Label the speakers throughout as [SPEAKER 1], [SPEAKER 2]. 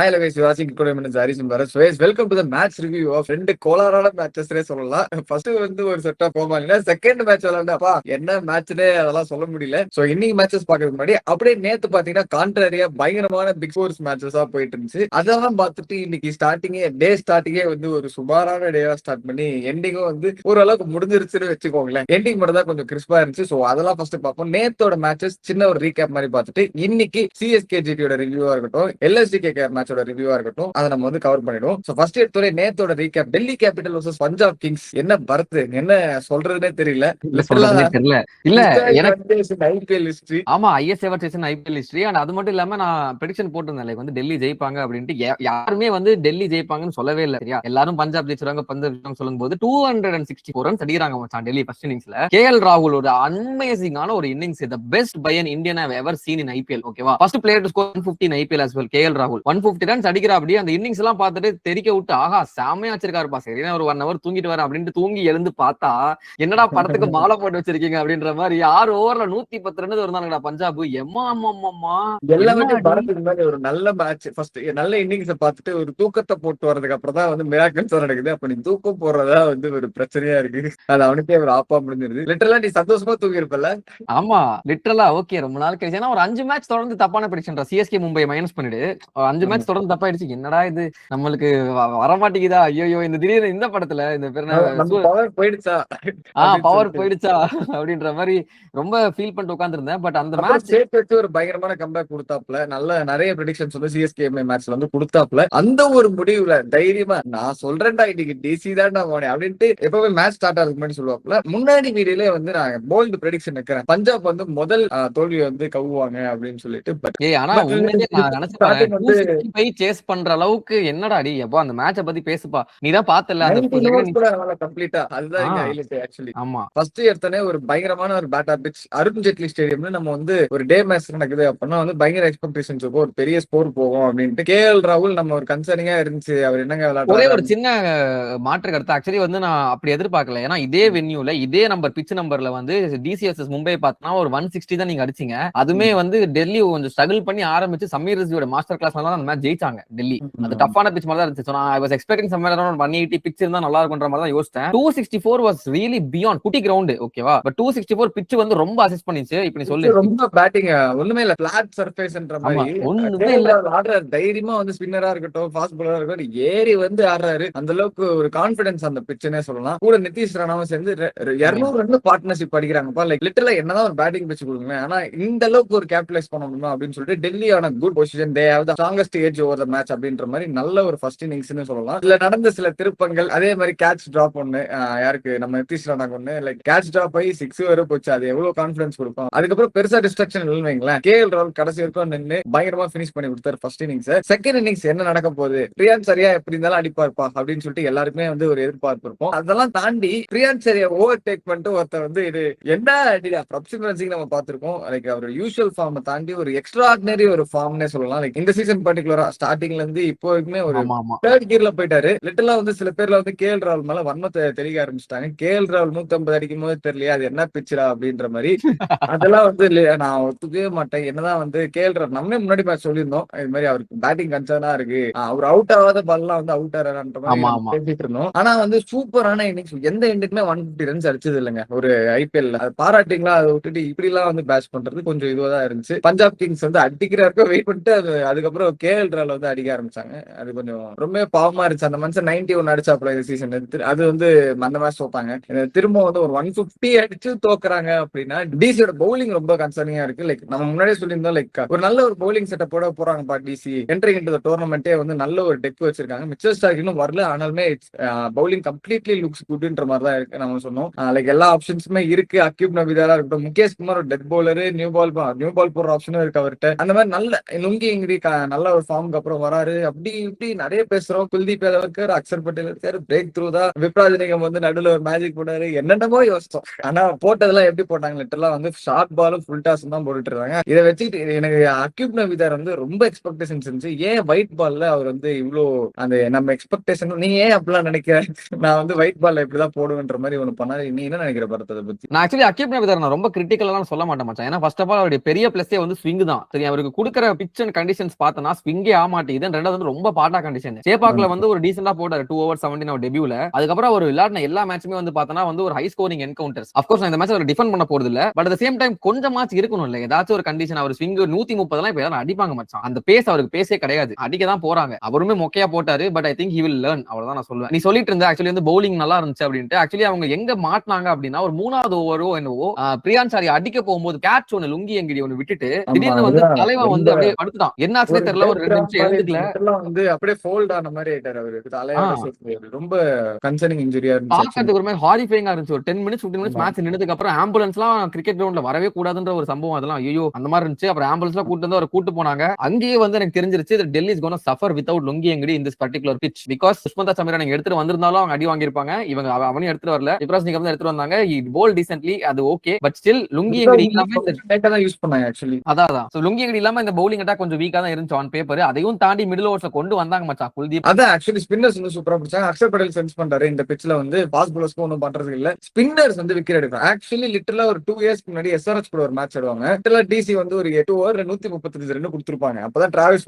[SPEAKER 1] Hi, guys. You are watching Good Evening Zaris and Bharat. So, yes, welcome to the match review of ரெண்டு கோலாரான மேட்சஸ்னே சொல்லலாம். First வந்து ஒரு set of போமாங்க. Second match விளையாண்டப்பா என்ன மேட்ச்னே அதெல்லாம் சொல்ல முடியல. சோ இன்னைக்கு மேட்சஸ் பாக்கிறதுக்கு முன்னாடி அப்படியே நேத்து பாத்தீங்கன்னா கான்ட்ராரியா பயங்கரமான பிக் ஃபோர்ஸ் மேட்சஸா போயிட்டு இருந்துச்சு. அதெல்லாம் பார்த்துட்டு இன்னைக்கு ஸ்டார்டிங்கே வந்து ஒரு சுமாரான டேவா ஸ்டார்ட் பண்ணி எண்டிங்கும் வந்து ஓரளவுக்கு முடிஞ்சிருச்சுன்னு வச்சுக்கோங்களேன். எண்டிங் மட்டும் தான் கொஞ்சம் கிறிஸ்பா இருந்துச்சு. சோ அதெல்லாம் ஃபர்ஸ்ட் பார்ப்போம். நேத்தோட மேட்சஸ் சின்ன ஒரு ரீகேப் மாதிரி பார்த்துட்டு இன்னைக்கு சிஎஸ்கே ஜிடியோட ரிவ்யூவா இருக்கட்டும், எல்எஸ்டி மேட்சோட ரிவ்யூவா இருக்கட்டும், அதை நம்ம வந்து கவர் பண்ணிடுவோம். சோ ஃபர்ஸ்ட் எடுத்தோட நேத்தோட recap Delhi capital versus Punjab kings. என்ன பரத் என்ன சொல்றதுனே தெரியல.
[SPEAKER 2] இல்ல
[SPEAKER 1] ஐபிஎல் ஹிஸ்டரி.
[SPEAKER 2] ஆமா, highest ever season IPL history. And அது மட்டும் இல்லாம நான் ப்ரெடிக்ஷன் போட்டிருந்தேன், லைக் வந்து டெல்லி ஜெயிப்பாங்க அப்படின்ட்டு. யாருமே வந்து டெல்லி ஜெயிப்பாங்கன்னு சொல்லவே இல்லை. சரியா, எல்லாரும் பஞ்சாப் ஜெயிச்சிருவாங்க சொல்லும் போது 264 ரன்ஸ் அடிக்கிறாங்க மச்சான் டெல்லி ஃபர்ஸ்ட் இன்னிங்ஸ்ல. கேஎல் ராகுலோட அமேசிங்கான ஒரு innings, the best by an Indian I ever seen in IPL. ஓகேவா, first player to score 150 in IPL as well. KL ராகுல் 150 ரன்ஸ் அடிக்கிறா. அப்படி அந்த இன்னிங்ஸ் எல்லாம் பார்த்துட்டு தெரிக்க விட்டு ஆஹா செமையா வச்சிருக்காருப்பா, சரி ஒரு 1 hour தூங்கிட்டு வர அப்படின்ட்டு தூங்கி எழுந்து பார்த்தா என்னடா படத்துக்கு மாலை போட்டு வச்சிருக்கீங்க அப்படின்ற மாதிரி 6 ஓவர்ல 110 ரன் இருந்தாங்கடா பஞ்சாப்.
[SPEAKER 1] எல்லாமே பரத்துக்கு முன்னாடி ஒரு நல்ல மேட்ச், ஃபர்ஸ்ட் நல்ல இன்னிங்ஸ் பார்த்துட்டு ஒரு தூக்கத்தை போட்டு வரதுக்கு அப்புறம் தான் வந்து மிராக்கிள்ஸ் நடக்குது. அப்ப நீ தூக்கம் போடுறதா வந்து ஒரு பிரச்சனையா இருக்கு. அது அவனுக்கே ஒரு ஆப்பா முடிஞ்சிருது. லிட்டரலா நீ சந்தோஷமா தூங்கி இருப்பல.
[SPEAKER 2] ஆமா லிட்டரலா ஓகே, ரொம்ப நாள் கழிச்சு. ஏன்னா ஒரு 5 மேட்ச் தொடர்ந்து தப்பான பிடிச்சா சிஎஸ்கே மும்பை மைனஸ் பண்ணிடு. 5 மேட்ச் தொடர்ந்து தப்பாயிடுச்சு. என்னடா இது நம்மளுக்கு வரமாட்டேங்குதா? ஐயோ இந்த திடீர்னு இந்த படத்துல இந்த
[SPEAKER 1] பவர் போயிடுச்சா
[SPEAKER 2] அப்படின்ற மாதிரி ரொம்ப ஃபீல் பண்ணிட்டு உட்கார்ந்திருந்தேன். பட் அந்த மேட்ச்
[SPEAKER 1] வச்சு ஒரு பயங்கரமான கம்பேக் கொடுத்தாப்ல. நல்ல நிறைய ப்ரெடிக்ஷன்ஸ் வந்து சிஎஸ்கே மேட்ச்ல வந்து கொடுத்தாப்ல. அந்த ஒரு முடிவுல தைரியமா நான் சொல்றேன்டா இன்னைக்கு டிசி தான் அப்படின்ட்டு எப்பவுமே மேட்ச் ஸ்டார்ட் ஆகிறதுக்கு முன்னாடி சொல்லுவாப்ல. முன்னாடி வீடியோல வந்து நான் போல்டு ப்ரெடிக்ஷன் வைக்கிறேன், பஞ்சாப் வந்து முதல் தோல்வியை வந்து கவுவாங்க அப்படின்னு சொல்லிட்டு. பட்
[SPEAKER 2] ஆனா நான் நினைச்சேன் சேஸ் பண்ற அளவுக்கு என்னடா அடி எப்போ அந்த மேட்சை பத்தி பேசுப்பா, நீதான் பார்த்தல அந்த
[SPEAKER 1] கம்ப்ளீட்டா. அதுதான் இங்க ஹைலைட் ஆக்சுவலி.
[SPEAKER 2] ஆமா,
[SPEAKER 1] ஃபர்ஸ்ட் எடுத்தனே ஒரு பயங்கரமான ஒரு பேட்டா பிட்ச் அருண் ஜேட்லி ஸ்டேடியம்ல நம்ம வந்து ஒரு டே மேட்ச் நடக்குது அப்படின்னா வந்து பயங்கர எக்ஸ்பெக்டேஷன்ஸ் இருக்கும், ஒரு பெரிய ஸ்கோர் போகும் அப்படின்ட்டு. கேஎல் ராகுல் நம்ம ஒரு கன்சர்னிங்கா இருந்துச்சு அவர் என்னங்க விளையாடுறாரு.
[SPEAKER 2] ஒரே ஒரு சின்ன மாற்று கருத்து ஆக்சுவலி வந்து நான் அப்படி எதிர்பார்க்கல. ஏன்னா இதே வென்யூல இதே நம்பர் பிட்ச் நம்பர்ல வந்து டிசிஎஸ் மும்பை பார்த்தா ஒரு 160 தான் நீங்க அடிச்சீங்க. அதுமே வந்து டெல்லி கொஞ்சம் ஸ்ட்ரகிள் பண்ணி ஆரம்பிச்சு சமீர் ரசியோட மாஸ்டர் கிளாஸ்ல தான் அந்த மேட்ச் ஜெயிச்சாங்க டெல்லி. அது டஃப்பான பிட்ச் மாதிரி தான் இருந்துச்சு. நான் I was expecting somewhere around 180 pitch இருந்தா நல்லா இருக்கும்ன்ற மாதிரி தான் யோசிச்சேன். 264 வாஸ் ரியலி பியாண்ட் குட்டி கிரவுண்ட். ஓகேவா, பட் 264 பிட்ச் வந்து ரொம்ப அசிஸ்ட் பண்ணிச்சு. இப்ப நீ சொல்லு,
[SPEAKER 1] ரொம்ப பேட்டிங் ஒண்ணுமே இல்ல, பிளாட் சர்ஃபேஸ்ன்ற மாதிரி ஒண்ணுமே இல்ல. ஆடுறாரு தைரியமா வந்து ஸ்பின்னரா இருக்கட்டும் ஃபாஸ்ட் பாலரா இருக்கட்டும் ஏறி வந்து ஆடுறாரு. அந்த அளவுக்கு ஒரு கான்பிடன்ஸ் அந்த பிட்ச்னே சொல்லலாம். கூட நிதிஷ் ராணாவும் சேர்ந்து 200 ரன் பார்ட்னர்ஷிப் அடிக்கிறாங்கப்பா. லைக் லிட்டரலா என்னதான் ஒரு பேட்டிங் பிட்ச் கொடுங்க, ஆனா இந்த அளவுக்கு ஒரு கேபிடலைஸ் பண்ண முடியுமா அப்படின்னு சொல்லிட்டு டெல்லியான good position, they have the strongest edge over the match அப்படின்ற மாதிரி நல்ல ஒரு ஃபர்ஸ்ட் இன்னிங்ஸ்னு சொல்லலாம். இதுல நடந்த சில திருப்பங்கள், அதே மாதிரி கேட்ச் டிராப் ஒண்ணு யாருக்கு நம்ம நிதிஷ் ராணாக்கு ஒண்ணு, லைக் கேட்ச் டிராப் ஆகி 6 வரை போச்சு. அது எவ்வளவு கான்பிடன்ஸ் கொடுக்கும். அதுக்கப்புறம் பெருசா டிஸ்ட்ரக்ஷன் இல்லைங்களேன். கேஎல் ராகுல் கடைசி வரைக்கும் நின்று பயங்கரமா பினிஷ் பண்ணி கொடுத்தாரு ஃபர்ஸ்ட் இன்னிங்ஸ். செகண்ட் இன்னிங்ஸ் என்ன நடக்க போகுது, பிரியான் சரியா எப்படி இருந்தாலும் அடிப்பார்ப்பா அப்படின்னு சொல்லிட்டு எல்லாருக்குமே வந்து ஒரு எதிர்பார்ப்பு இருக்கும். அதெல்லாம் தாண்டி பிரியான் சரியா ஓவர் டேக் பண்ணிட்டு ஒருத்தர் வந்து இது என்ன அடிடா பிரப்சிமன்சிங் நம்ம பார்த்திருக்கோம். லைக் அவர் யூசுவல் ஃபார்ம் தாண்டி ஒரு எக்ஸ்ட்ரா ஆர்டினரி ஒரு ஃபார்ம்னே சொல்லலாம். லைக் இந்த சீசன் பர்டிகுலரா ஸ்டார்டிங்ல இருந்து இப்போ வரைக்குமே ஒரு தேர்ட் கியர்ல போயிட்டாரு. லிட்டரலா வந்து சில பேர்ல வந்து கேஎல் ராகுல் மேல வன்மத்தை தெளிக்க ஆரம்பிச்சிட்டாங்க. கேஎல் ராகுல் 150 அடிக்கும் போது தெரியலையா அது என்ன பிச்சரா அப்படின்ற மாதிரி. அதெல்லாம் வந்து நான் ஒத்துக்கவே மாட்டேன். என்னதான் வந்து கேஎல் ராகுல் நம்மளே முன்னாடி மேட்ச் சொல்லியிருந்தோம், இது மாதிரி அவருக்கு பேட்டிங் கன்சர்னா இருக்கு, அவர் அவுட் ஆகாத பால்லாம் வந்து அவுட் ஆறான்ற மாதிரி பேசிட்டு இருந்தோம். ஆனா வந்து சூப்பரான இன்னிங்ஸ், எந்த எண்டுக்குமே 150 ரன்ஸ் அடிச்சது இல்லைங்க ஒரு ஐபிஎல். அது பாராட்டிங்களா, அதை விட்டுட்டு இப்படி எல்லாம் வந்து பேட்ச் பண்றது கொஞ்சம் இதுவாதான் இருந்துச்சு. பஞ்சாப் கிங்ஸ் வந்து அடிக்கிறப்ப வெயிட் பண்ணிட்டு அதுக்கப்புறம் கேஎல் ராகுல் வந்து அடிக்க ஆரம்பிச்சாங்க. அது கொஞ்சம் ரொம்ப பாவமா இருந்துச்சு. அந்த மனுஷன் 91 அடிச்சாப்ல இந்த சீசன். அது வந்து அந்த மேட்ச் தோப்பாங்க. திரும்ப வந்து ஒரு 150 அடிச்சு தோக்குறாங்க அப்படின்னா டிசியோட பவுலிங் ரொம்ப கன்சர்னிங்கா இருக்கு. லைக் நம்ம முன்னாடியே சொல்லியிருந்தோம், லைக் ஒரு நல்ல ஒரு பவுலிங் செட்டப் போட போறாங்கப்பா டிசி. என்ட்ரிங் இன்டு தி டோர்னமெண்டே வந்து நல்ல ஒரு டெக் வச்சிருக்காங்க. மிச்சல் ஸ்டார்க் இன்னும் வரல, ஆனாலுமே பவுலிங் கம்ப்ளீட்லி லுக்ஸ் குட்ன்ற மாதிரி தான் இருக்கு. நம்ம சொன்னோம் லைக் எல்லா ஆப்ஷன்ஸுமே இருக்கு. அக்யூப் நபிதாரா இருக்கட்டும், Mukesh Kumar death bowler, new ball போடுற ஆப்ஷனும் இருக்கு அவர்கிட்ட. அந்த மாதிரி நல்ல லுங்கி இங்கிரி நல்ல ஒரு ஃபார்முக்கு அப்புறம் வராரு. அப்படி இப்படி நிறைய பேசுறோம். குல்தீப் யாதவ் இருக்காரு, அக்ஷர் பட்டேல் இருக்காரு, பிரேக் த்ரூ தான். விப்ராஜ் நிகம் வந்து நடுவில் ஒரு மேஜிக் போட்டாரு. என்னென்னமோ யோசிச்சோம். ஆனா போட்டதெல்லாம் எப்படி போட்டாங்க, லிட்டரலா வந்து ஷார்ட் பாலும் ஃபுல் டாஸ் தான் போட்டுட்டு இருக்காங்க. இதை வச்சுட்டு எனக்கு அக்யூப் நபிதார் வந்து ரொம்ப எக்ஸ்பெக்டேஷன்ஸ் இருந்துச்சு. ஏன் ஒயிட் பால்ல அவர் வந்து இவ்வளோ அந்த நம்ம எக்ஸ்பெக்டேஷன், நீ ஏன் அப்படிலாம் நினைக்கிறேன், நான் வந்து ஒயிட் பால்ல இப்படிதான் போடுவேன்ற மாதிரி ஒண்ணு பண்ணாரு. நீ என்ன நினைக்கிற பரத்தை பத்தி?
[SPEAKER 2] நான் ஆக்சுவலி அக்யூப் நபிதார் நான் ரொம்ப கிரிட்டிக்கலா சொல்ல மாட்டேன் மச்சான். ஏன்னா ஃபர்ஸ்ட் ஆஃப் ஆல் அவருடைய பெரிய பிளஸே வந்து ஸ்விங் தான். சரி, அவருக்கு கொடுக்குற பிட்ச் அண்ட் கண்டிஷன்ஸ் பார்த்தனா ஸ்விங் ஸ்விங்கே ஆக மாட்டேங்குது. ரெண்டாவது வந்து ரொம்ப பாட்டா கண்டிஷன். சேப்பாக்ல வந்து ஒரு டீசென்டா போட்டாரு 2 ஓவர் 17 அவர் டெபியூல. அதுக்கப்புறம் அவர் விளையாடின எல்லா மேட்சுமே வந்து பார்த்தனா வந்து ஒரு high scoring encounters. Of course நான் இந்த மேட்ச் அவர் டிஃபெண்ட் பண்ண போறது இல்ல. But at the same time கொஞ்சமாச்சு இருக்கணும் இல்ல. ஏதாச்சும் ஒரு கண்டிஷன் அவர் ஸ்விங் 130 எல்லாம் இப்ப யாரும் அடிப்பாங்க மச்சான். அந்த பேஸ் அவருக்கு பேஸே கிடையாது. அடிக்க தான் போறாங்க. அவருமே மொக்கையா போட்டாரு. But I think he will learn. அவ்வளவுதான் நான் சொல்லுவேன். நீ சொல்லிட்டு இருந்த ஆக்சுவலி வந்து பவுலிங் நல்லா இருந்துச்சு அப்படின்ட்டு. ஆக்சுவலி அவங்க எங்க மாட்டினாங்க அப்படின்னா ஒரு 3வது ஓவரோ என்னவோ பிரியான் சாரி அடிக்க போகும்போது கேட்ச் ஒன்னு லுங்கி எங்கடி ஒன்னு விட்டுட்டு திடீர்னு வந்து தலைவன் வந்து அப்படியே படுத்துட்டான். என்னாச்சுனே தெரியல. ஒரு 2 நிமிஷம் எழுந்துக்கல.
[SPEAKER 1] வந்து அப்படியே ஃபோல்ட் ஆன மாதிரி ஆயிட்டாரு அவரு. தலையோட சேர்த்து ரொம்ப கன்சர்னிங் இன்ஜூரியா இருந்துச்சு.
[SPEAKER 2] பாக்கிறதுக்கு ஒரு மாதிரி ஹாரிஃபைங்கா இருந்துச்சு. ஒரு 10 மினிட்ஸ் 15 மினிட்ஸ் மேட்ச் நின்னதுக்கு அப்புறம் ஆம்புலன்ஸ்லாம் கிரிக்கெட் கிரவுண்ட்ல வரவே கூடாதுன்ற ஒரு சம்பவம் அதெல்லாம் ஐயோ அந்த மாதிரி இருந்துச்சு. அப்புறம் ஆம்புலன்ஸ்லாம் கூட்டு வந்து அவர் கூட்டு போனாங்க. அங்கேயே வந்து எனக்கு தெரிஞ்சிருச்சு Delhi is gonna suffer without Lungi Ngidi in this particular pitch. Because Dushmantha Chameera நீங்க எடுத்துட்டு வந்திருந்தாலும் அவங்க அடி வாங்கியிருப்பாங்க. இவங்க அவனையும் எடுத்துட்டு வரல. யுவராஜ் நிகம் தான் எடுத்துட்டு வந்தாங்க. ஹி போல் டீசென்ட்லி அது ஓகே. பட் ஸ்டில் லுங்கி எங்கடி இல்லாம
[SPEAKER 1] தான் யூஸ் பண்ணாங்க ஆக்சுவலி.
[SPEAKER 2] அதான் சோ லுங்கி எங்கடி இல்லாம இந்த பவுலிங் அட்டாக் கொஞ்சம் வீக்கா தான் இருந்துச்சு ஆன் பேப்பர். அதையும் தாண்டி மிடில் ஓவர்ஸ்ல கொண்டு வந்தாங்க மச்சான் குல்தீப்.
[SPEAKER 1] அதான் ஆக்சுவலி ஸ்பின்னர்ஸ் வந்து சூப்பரா பிடிச்சாங்க. அக்ஷர் பட்டேல் சென்ஸ் பண்றாரு இந்த பிட்ச்ல வந்து ஃபாஸ்ட் பவுலர்ஸ்க்கு ஒன்றும் பண்றது இல்ல. ஸ்பின்னர்ஸ் வந்து விக்கெட் எடுக்கும். ஆக்சுவலி லிட்டரலா ஒரு 2 இயர்ஸ் முன்னாடி எஸ்ஆர்எச் கூட ஒரு மேட்ச் ஆடுவாங்க. லிட்டரலா டிசி வந்து ஒரு 8 ஓவர் 135 ரன் கொடுத்திருப்பாங்க. அப்பதான் டிராவிஸ்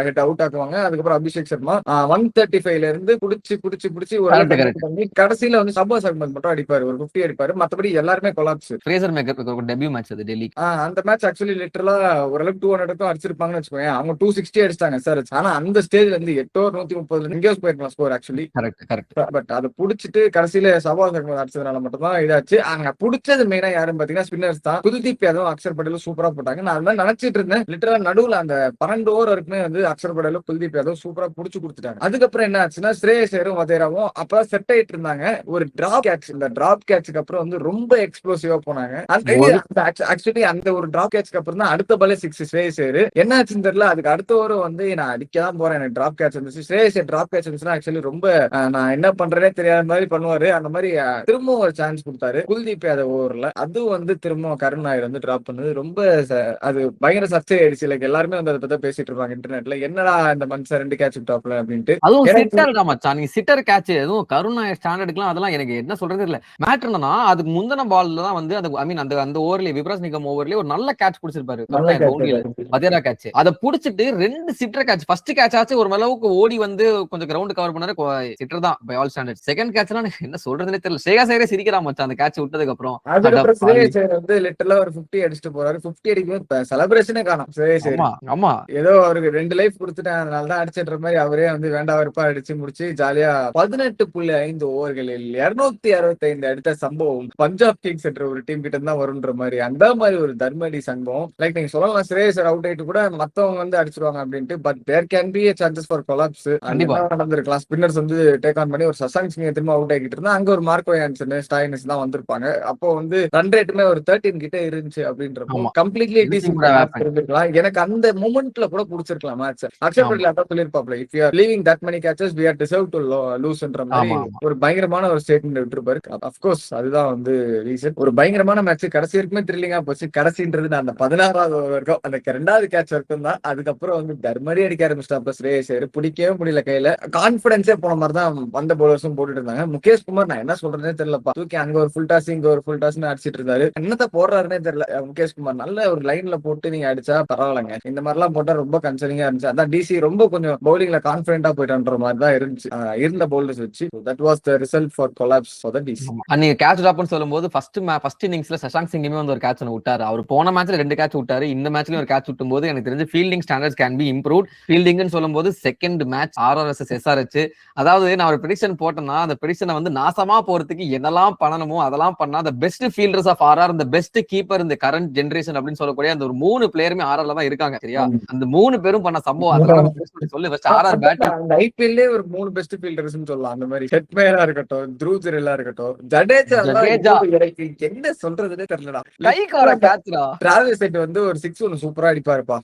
[SPEAKER 1] ஹெட் அவுட் ஆக்குவாங்க. அதுக்கப்புறம் அபிஷேக் சர்மா 135ல இருந்து புடிச்சு ஒரு பண்ணி கடைசியில வந்து சபாஸ் அகமது மட்டும் அடிப்பாரு. ஒரு 50 அடிப்பாரு. மத்தபடி எல்லாருமே collapse.
[SPEAKER 2] Fraser maker debut match அது டெல்லி.
[SPEAKER 1] அந்த மேட்ச் ஆக்சுவலி லிட்டரலா ஓரளவுக்கு 200 அடிச்சிருப்பாங்கன்னு வச்சுக்கோங்க. அவங்க 260 அடிச்சாங்க சார். ஆனா அந்த ஸ்டேஜ்ல இருந்து 8 ஓவர் 130 எங்கேயோ போயிருக்கலாம் ஸ்கோர் ஆக்சுவலி. கரெக்ட். பட் அதை புடிச்சிட்டு கடைசியில சபாஸ் அகமது அடிச்சதுனால மட்டும் தான் இதாச்சு. அங்க புடிச்சது மெயினா யாருன்னு பாத்தீங்கன்னா ஸ்பின்னர்ஸ் தான். குல்தீப் யாதவ் அக்ஷர் பட்டேலும் சூப்பரா போட்டாங்க. நான் அது மாதிரி நினைச்சிட்டு இருந்தேன். லிட்டரலா நடுவுல அந்த 12 ஓவர் வரைக்குமே வந்து அக்ஷர் பட்டேலும் குல்தீப் யாதவ் சூப்பரா புடிச்சு கொடுத்துட்டாங்க. அதுக்கப்புறம் என்ன ஆச்சுன்னா ஸ்ரேயஸ் ஐயரும் வதேராவும் அப்பதான் செட் ஆயிட்டு இருந்தாங்க. ஒரு டிராப் கேட்ச். இந்த டிராப் கேட்சுக்கு அப்புறம் வந்து ரொம்ப எக்ஸ்ப்ளோசிவா போனாங்க. ஆக்சுவலி அந்த ஒரு டிராப் கேட்சுக்கு அப்புறம் தான் அடுத்த பாலே 6 ஸ்ரேயஸ் ஐயர். என்ன ஆச்சுன்னு தெரியல. அதுக்கு அடுத்த ஓவர் வந்து நான் அடிக்கதான் போறேன். எனக்கு டிராப் கேட்ச் இருந்துச்சு. ஸ்ரேயஸ் ஐயர் டிராப் கேட்ச் இருந்துச்சுன்னா ஆக்சுவலி ரொம்ப நான் என்ன பண்றேனே தெரியாத மாதிரி பண்ணுவாரு. அந்த மாதிரி திரும்ப ஒரு சான்ஸ் கொடுத்தாரு குல்தீப் யாதவ் ஓவர்ல. அது வந்து திரும்ப கருண் நாயர் வந்து டிராப் பண்ணது ரொம்ப அது பயங்கர சர்ச்சை ஆயிடுச்சு. லைக் எல்லாருமே வந்து அதை பத்தி பேசிட்டு இருப்பாங்க இன்டர்நெட்ல. என்னடா இந்த மனுஷன் 2 கேட்ச் டாப்ல அப்படின்ட்டு.
[SPEAKER 2] அதுவும் சிட்டர் தான் மச்சான். நீ சிட்டர் கேட்ச் அதுவும் கருண் நாயர் ஸ்டாண்டர்டுக்குலாம் அதெல்லாம் எனக்கு என்ன சொல்றது இல்ல. மேட்டர் என்னன்னா அதுக்கு முந்தின பால்ல தான் வந்து ஐ மீன் அந்த ஓவர்லயே விப்ராஸ் நிகம் ஓவர்லயே ஒரு நல்ல கேட்ச் புடிச்சிருப்பாரு வதேரா கேட்ச். அதை புடிச்சிட்டு 2 சிட்டர் கேட்ச். ஃபர்ஸ்ட் கேட்ச் ஆச்சு ஒரு அளவுக்கு ஓடி வந்து கொஞ்சம் கிரவுண்ட் கவர் பண்ணாரு. சிட்டர் தான் பை ஆல் ஸ்டாண்டர்ட். செகண்ட் கேட்ச்லாம் என்ன சொல்றதுனே தெரியல. ஸ்ரேயாஸ் ஐயரே சிரிக்கிறான் மச்சான் அந்த கேட்ச் விட்டதுக்கு அப்புறம்.
[SPEAKER 1] ஸ்ரேயஸ் ஐயர் வந்து லிட்டரலா ஒரு 50 அடிச்சுட்டு போறாரு. 50 அடிக்கும் செலிப்ரேஷனே காணோம் ஸ்ரேயஸ் ஐயர்.
[SPEAKER 2] ஆமா
[SPEAKER 1] ஏதோ அவருக்கு 2 லைஃப் கொடுத்துட்டேன் அதனால தான் அடிச்சின்ற மாதிரி அவரே வந்து வேண்டா வெறுப்பா அடிச்சு முடிச்சு ஜாலியா 18.5 ஓவர்களில் 265 அடித்த சம்பவம் பஞ்சாப் கிங்ஸ் என்ற ஒரு டீம் கிட்ட தான் வரும்ன்ற மாதிரி அந்த மாதிரி ஒரு தர்மடி சம்பவம். லைக் நீங்க சொல்லலாம் ஸ்ரேயஸ் ஐயர் அவுட் ஆயிட்டு கூட மத்தவங்க வந்து அடிச்சிருவாங்க அப்படின்ட்டு. But there can be a chances for collapse. நடந்திருக்கலாம். ஸ்பின்னர்ஸ் வந்து டேக் ஆன் பண்ணி ஒரு சசாங் சிங் திரும்ப அவுட் ஆகிட்டு இருந்தா அங்க ஒரு மார்க்கோ யான்சன் ஸ்டாயினிஸ் தான் வந்திருப்பாங்க. அப்போ வந்து ரன் ரேட்டுமே ஒரு 13 கிட்ட இருந்துச்சு அப்படின்றப்போ கம்ப்ளீட்லி இருந்திருக்கலாம். எனக்கு அந்த மூமெண்ட்ல கூட புடிச்சிருக்கலாம் மேட்ச். அக்ஷர் பட்டேல் அதான் சொல்லிருப்பாப்ல if you are leaving that many catches we are deserved to looseன்ற மாதிரி ஒரு பயங்கரமான ஒரு ஸ்டேட்மெண்ட் விட்டுருப்பாரு. ஆஃப் கோர்ஸ் அதுதான் வந்து ரீசன். ஒரு பயங்கரமான மேட்ச் கடைசி வரைக்குமே த்ரில்லிங்கா போச்சு. கடைசின்றது அந்த 16வது ஓவர் வரைக்கும் அந்த 2வது கேட்ச் வரைக்கும் தான். அதுக்கப்புறம் வந்து தர்மரி அடிக்க ஆரம்பிச்சிட்டாப்ல ஸ்ரேயஸ் ஐயர். பிடிக்கவே முடியல கையில. கான்பிடன்ஸே போன மாதிரி தான் வந்த பவுலர்ஸும் போட்டுட்டு இருந்தாங்க. முகேஷ் குமார் நான் என்ன சொல்றேனே தெரியலப்பா. தூக்கி அங்க ஒரு ஃபுல் டாஸ் இங்க ஒரு ஃபுல் டாஸ்னு அடிச்சிட்டு இருந்தாரு. என்னத்த போடுறாருன்னே தெரியல முகேஷ் குமார். நல்ல ஒரு லைன்ல போட்டு நீங்க அடிச்சா பரவாயில்லைங்க. இந்த மாதிரி எல்லாம் போட்டா ரொம்ப கன்சர்னிங்கா இருந்துச்சு. அதான் டிசி ரொம்ப கொஞ்சம் பவுலிங்ல கான்பிடென்டா போயிட்டான்ற மாதிரி தான் இருந்துச்சு இருந்த பவுலர்ஸ் வச்சு. That was the result for collapse for the DC.
[SPEAKER 2] நீங்க கேட்ச் டிராப்னு சொல்லும்போது ஃபர்ஸ்ட் இன்னிங்ஸ்ல சசாங்க் சிங்குமே வந்து ஒரு கேட்ச் ஒன்னு விட்டாரு. அவர் போன மேட்ச்ல 2 கேட்ச் விட்டாரு. இந்த மேட்ச்லயும் ஒரு கேட்ச் விட்டும்போது எனக்கு தெரிஞ்சு fielding standards can be improved. ஃபீல்டிங்னு சொல்லும்போது second match RR versus SRH. அதாவது நான் ஒரு பிரெடிக்ஷன் போட்டேன்னா அந்த பிரெடிக்ஷனை வந்து நாசமா போறதுக்கு என்னெல்லாம் பண்ணணுமோ அதெல்லாம் பண்ணா the best fielders of RR, the best keeper in the current generation அப்படின்னு சொல்லக்கூடிய அந்த ஒரு 3 பிளேயருமே ஆர்ஆர்ல தான் இருக்காங்க. சரியா? அந்த 3 பேரும் பண்ண சம்பவம் அதெல்லாம் சொல்லி ஃபர்ஸ்ட் ஆர்ஆர் பேட்டிங்
[SPEAKER 1] அந்த ஐபிஎல்லே ஒரு 3 பெஸ்ட் ஃபீல்டர்ஸ்னு சொல்லலாம். அந்த மாதிரி ஹெட்மேயரா இருக்கட்டும், த்ரூ ஜெரலா இருக்கட்டும், ஜடேஜா என்ன சொல்றதுன்னே தெரியலடா.
[SPEAKER 2] கைகார கேட்ச்ரா.
[SPEAKER 1] டிராவிஸ் ஹெட் வந்து ஒரு 6 ஒன்னு சூப்பரா அடிப்பாருப்பா.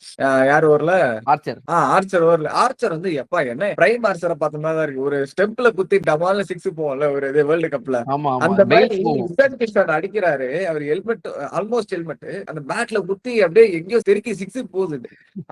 [SPEAKER 1] யார் ஓவர்ல? ஆர்ச்சர் ஓவர்ல. ஆர்ச்சர் வந்து எப்பா என்ன பிரைம் ஆர்ச்சரை பார்த்த மாதிரி தான் இருக்கு. ஒரு ஸ்டெம்ப்ல குத்தி டமால்ல 6 போவோம்ல ஒரு வேர்ல்டு கப்ல. அந்த மாதிரி அடிக்கிறாரு அவர். ஹெல்மெட் ஆல்மோஸ்ட் ஹெல்மெட் அந்த பேட்ல குத்தி அப்படியே எங்கேயோ தெருக்கி 6 போகுது.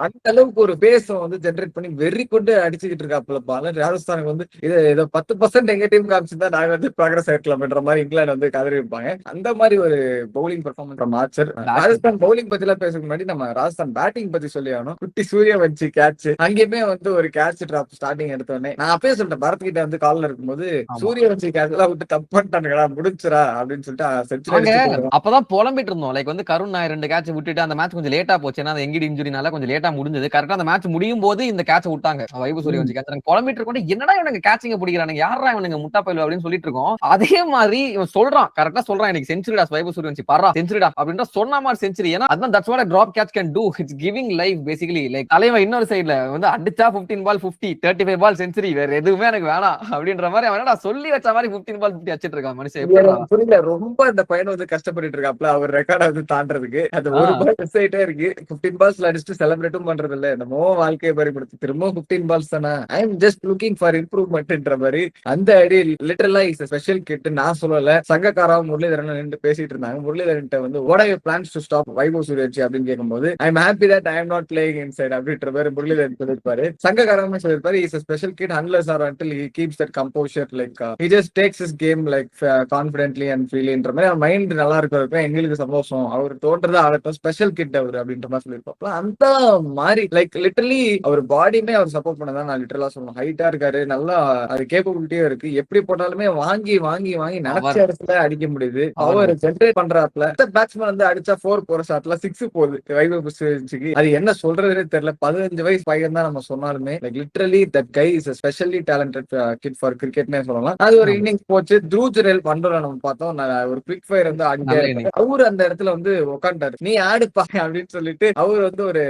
[SPEAKER 1] அந்த அளவுக்கு ஒரு பேஸ வந்து ஜெனரேட் பண்ணி வெறி கொண்டு அடிச்சுக்கிட்டு இருக்காப்புல. ராஜஸ்தானுக்கு வந்து இதை 10% எங்க டீம் காமிச்சிருந்தா நாங்க வந்து ப்ராக்ரஸ் ஆயிருக்கலாம்ன்ற மாதிரி இங்கிலாந்து வந்து கதறி இருப்பாங்க. அந்த மாதிரி ஒரு bowling performance Archer. Rajasthan bowling பத்தி எல்லாம் பேசுறதுக்கு முன்னாடி நம்ம ராஜஸ்தான் பேட்டிங் பத்தி சொல்லி ஆகணும். குட்டி சூர்யா வச்சு சூரியவன்சி கேட்ச், அங்கேயுமே வந்து ஒரு கேட்ச் டிராப் ஸ்டார்டிங் எடுத்தோடனே நான் அப்பயே சொல்லிட்டேன் பரத் கிட்ட வந்து கால்ல இருக்கும்போது, சூரியவன்சி கேட்ச் எல்லாம் விட்டு தப்பு பண்ணிட்டானுங்களா முடிஞ்சுரா அப்படின்னு சொல்லிட்டு செஞ்சுரி அடிச்சு
[SPEAKER 2] அப்பதான் புலம்பிட்டு இருந்தோம். லைக் வந்து கருண் நாயர் 2 கேட்ச் விட்டுட்டு அந்த மேட்ச் கொஞ்சம் லேட்டா போச்சு. ஏன்னா அந்த எங்கிடி இன்ஜுரினால கொஞ்சம் லேட்டா முடிஞ்சது. கரெக்டா அந்த மேட்ச் முடியும் போது இந்த கேட்ச் விட்டாங்க. வைபவ் சூரியவன்சி கேட்ச் புலம்பிட்டு இருக்கோம். என்னடா இவனுங்க கேட்சிங்க பிடிக்கிறானுங்க, யாரா இவனுங்க முட்டா பையல் அப்படின்னு சொல்லிட்டு இருக்கோம். அதே மாதிரி இவன் சொல்றான், கரெக்டா சொல்றான், எனக்கு செஞ்சுரிடா வைபவ் சூரியவன்சி பாரா செஞ்சுரிடா அப்படின்ற சொன்ன மாதிரி செஞ்சுரி. ஏன்னா அதான் that's what a drop catch can do. It's giving life basically. Like தலைவன் இன்னொரு சைடுல வந்து அடிச்சா 15 பால் 50, 35 பால் செஞ்சுரி, வேற எதுவுமே எனக்கு வேணாம் அப்படின்ற மாதிரி அவன் என்னடா சொல்லி வச்ச மாதிரி 15 பால் 50 அடிச்சிட்டு இருக்கான் மனுஷன்.
[SPEAKER 1] புரியல, ரொம்ப அந்த பையன் வந்து கஷ்டப்பட்டு இருக்காப்ல அவர் ரெக்கார்டை வந்து தாண்டறதுக்கு. அது ஒரு பால் மிஸ் ஆயிட்டே இருக்கு. 15 பால்ஸ்ல அடிச்சுட்டு செலிப்ரேட்டும் பண்றது இல்ல. என்னமோ வாழ்க்கையை பறிப்படுத்தி திரும்ப 15 பால்ஸ் தானே, I am just looking for இம்ப்ரூவ்மெண்ட்ன்ற மாதிரி அந்த ஐடி லிட்டரலா இஸ் ஸ்பெஷல் கிட். நான் சொல்லல, சங்கக்காராவும் முரளிதரன் நின்று பேசிட்டு இருந்தாங்க. முரளிதரன் வந்து what are your plans to stop Vaibhav Suryavanshi அப்படின்னு கேட்கும்போது I am happy that I am not playing inside அப்படின்ற மாதிரி முரளிதரன் சொல்லிருப்பாரு. சங்கக்காரமே சொல்லிருப்பாரு is special kid unless or until he keeps that composure, like he just takes his game like கான்பிடென்ட்லி and ஃப்ரீலின்ற மாதிரி அவன் மைண்ட் நல்லா இருக்கிறதுக்கு எங்களுக்கு சந்தோஷம், அவர் தோன்றதா ஆகட்டும், ஸ்பெஷல் கிட் அவர் அப்படின்ற மாதிரி சொல்லியிருப்பாப்ல. அந்த மாதிரி லைக் லிட்டரலி அவர் பாடியுமே அவர் சப்போர்ட் பண்ணதான் நான் லிட்டரலா சொல்லணும். ஹைட்டா இருக்காரு, நல்லா அது கேப்பபிலிட்டியும் இருக்கு, எப்படி போட்டாலுமே வாங்கி வாங்கி வாங்கி நினைச்ச இடத்துல அடிக்க முடியுது. அவர் ஜென்ரேட் பண்றாப்ல பேட்ஸ்மேன் வந்து அடிச்சா 4 போற ஷாட்ல 6 போகுது வைபவ் சூரியவன்சிக்கு. அது என்ன சொல்றதுன்னே தெரியல. 15 வயசு பையன் தான் நம்ம சொன்னாலுமே like literally that guy is specially talented kid for கிரிக்கெட்னே சொல்லலாம். அது ஒரு இன்னிங்ஸ் போச்சு. த்ரூ ஜுரேல் பண்றோம் நம்ம பார்த்தோம், ஒரு குவிக் ஃபயர் வந்து ஆடிட்டே அவரு அந்த இடத்துல வந்து உட்காந்துட்டாரு, நீ ஆடுப்பா அப்படின்னு சொல்லிட்டு அவர் வந்து ஒரு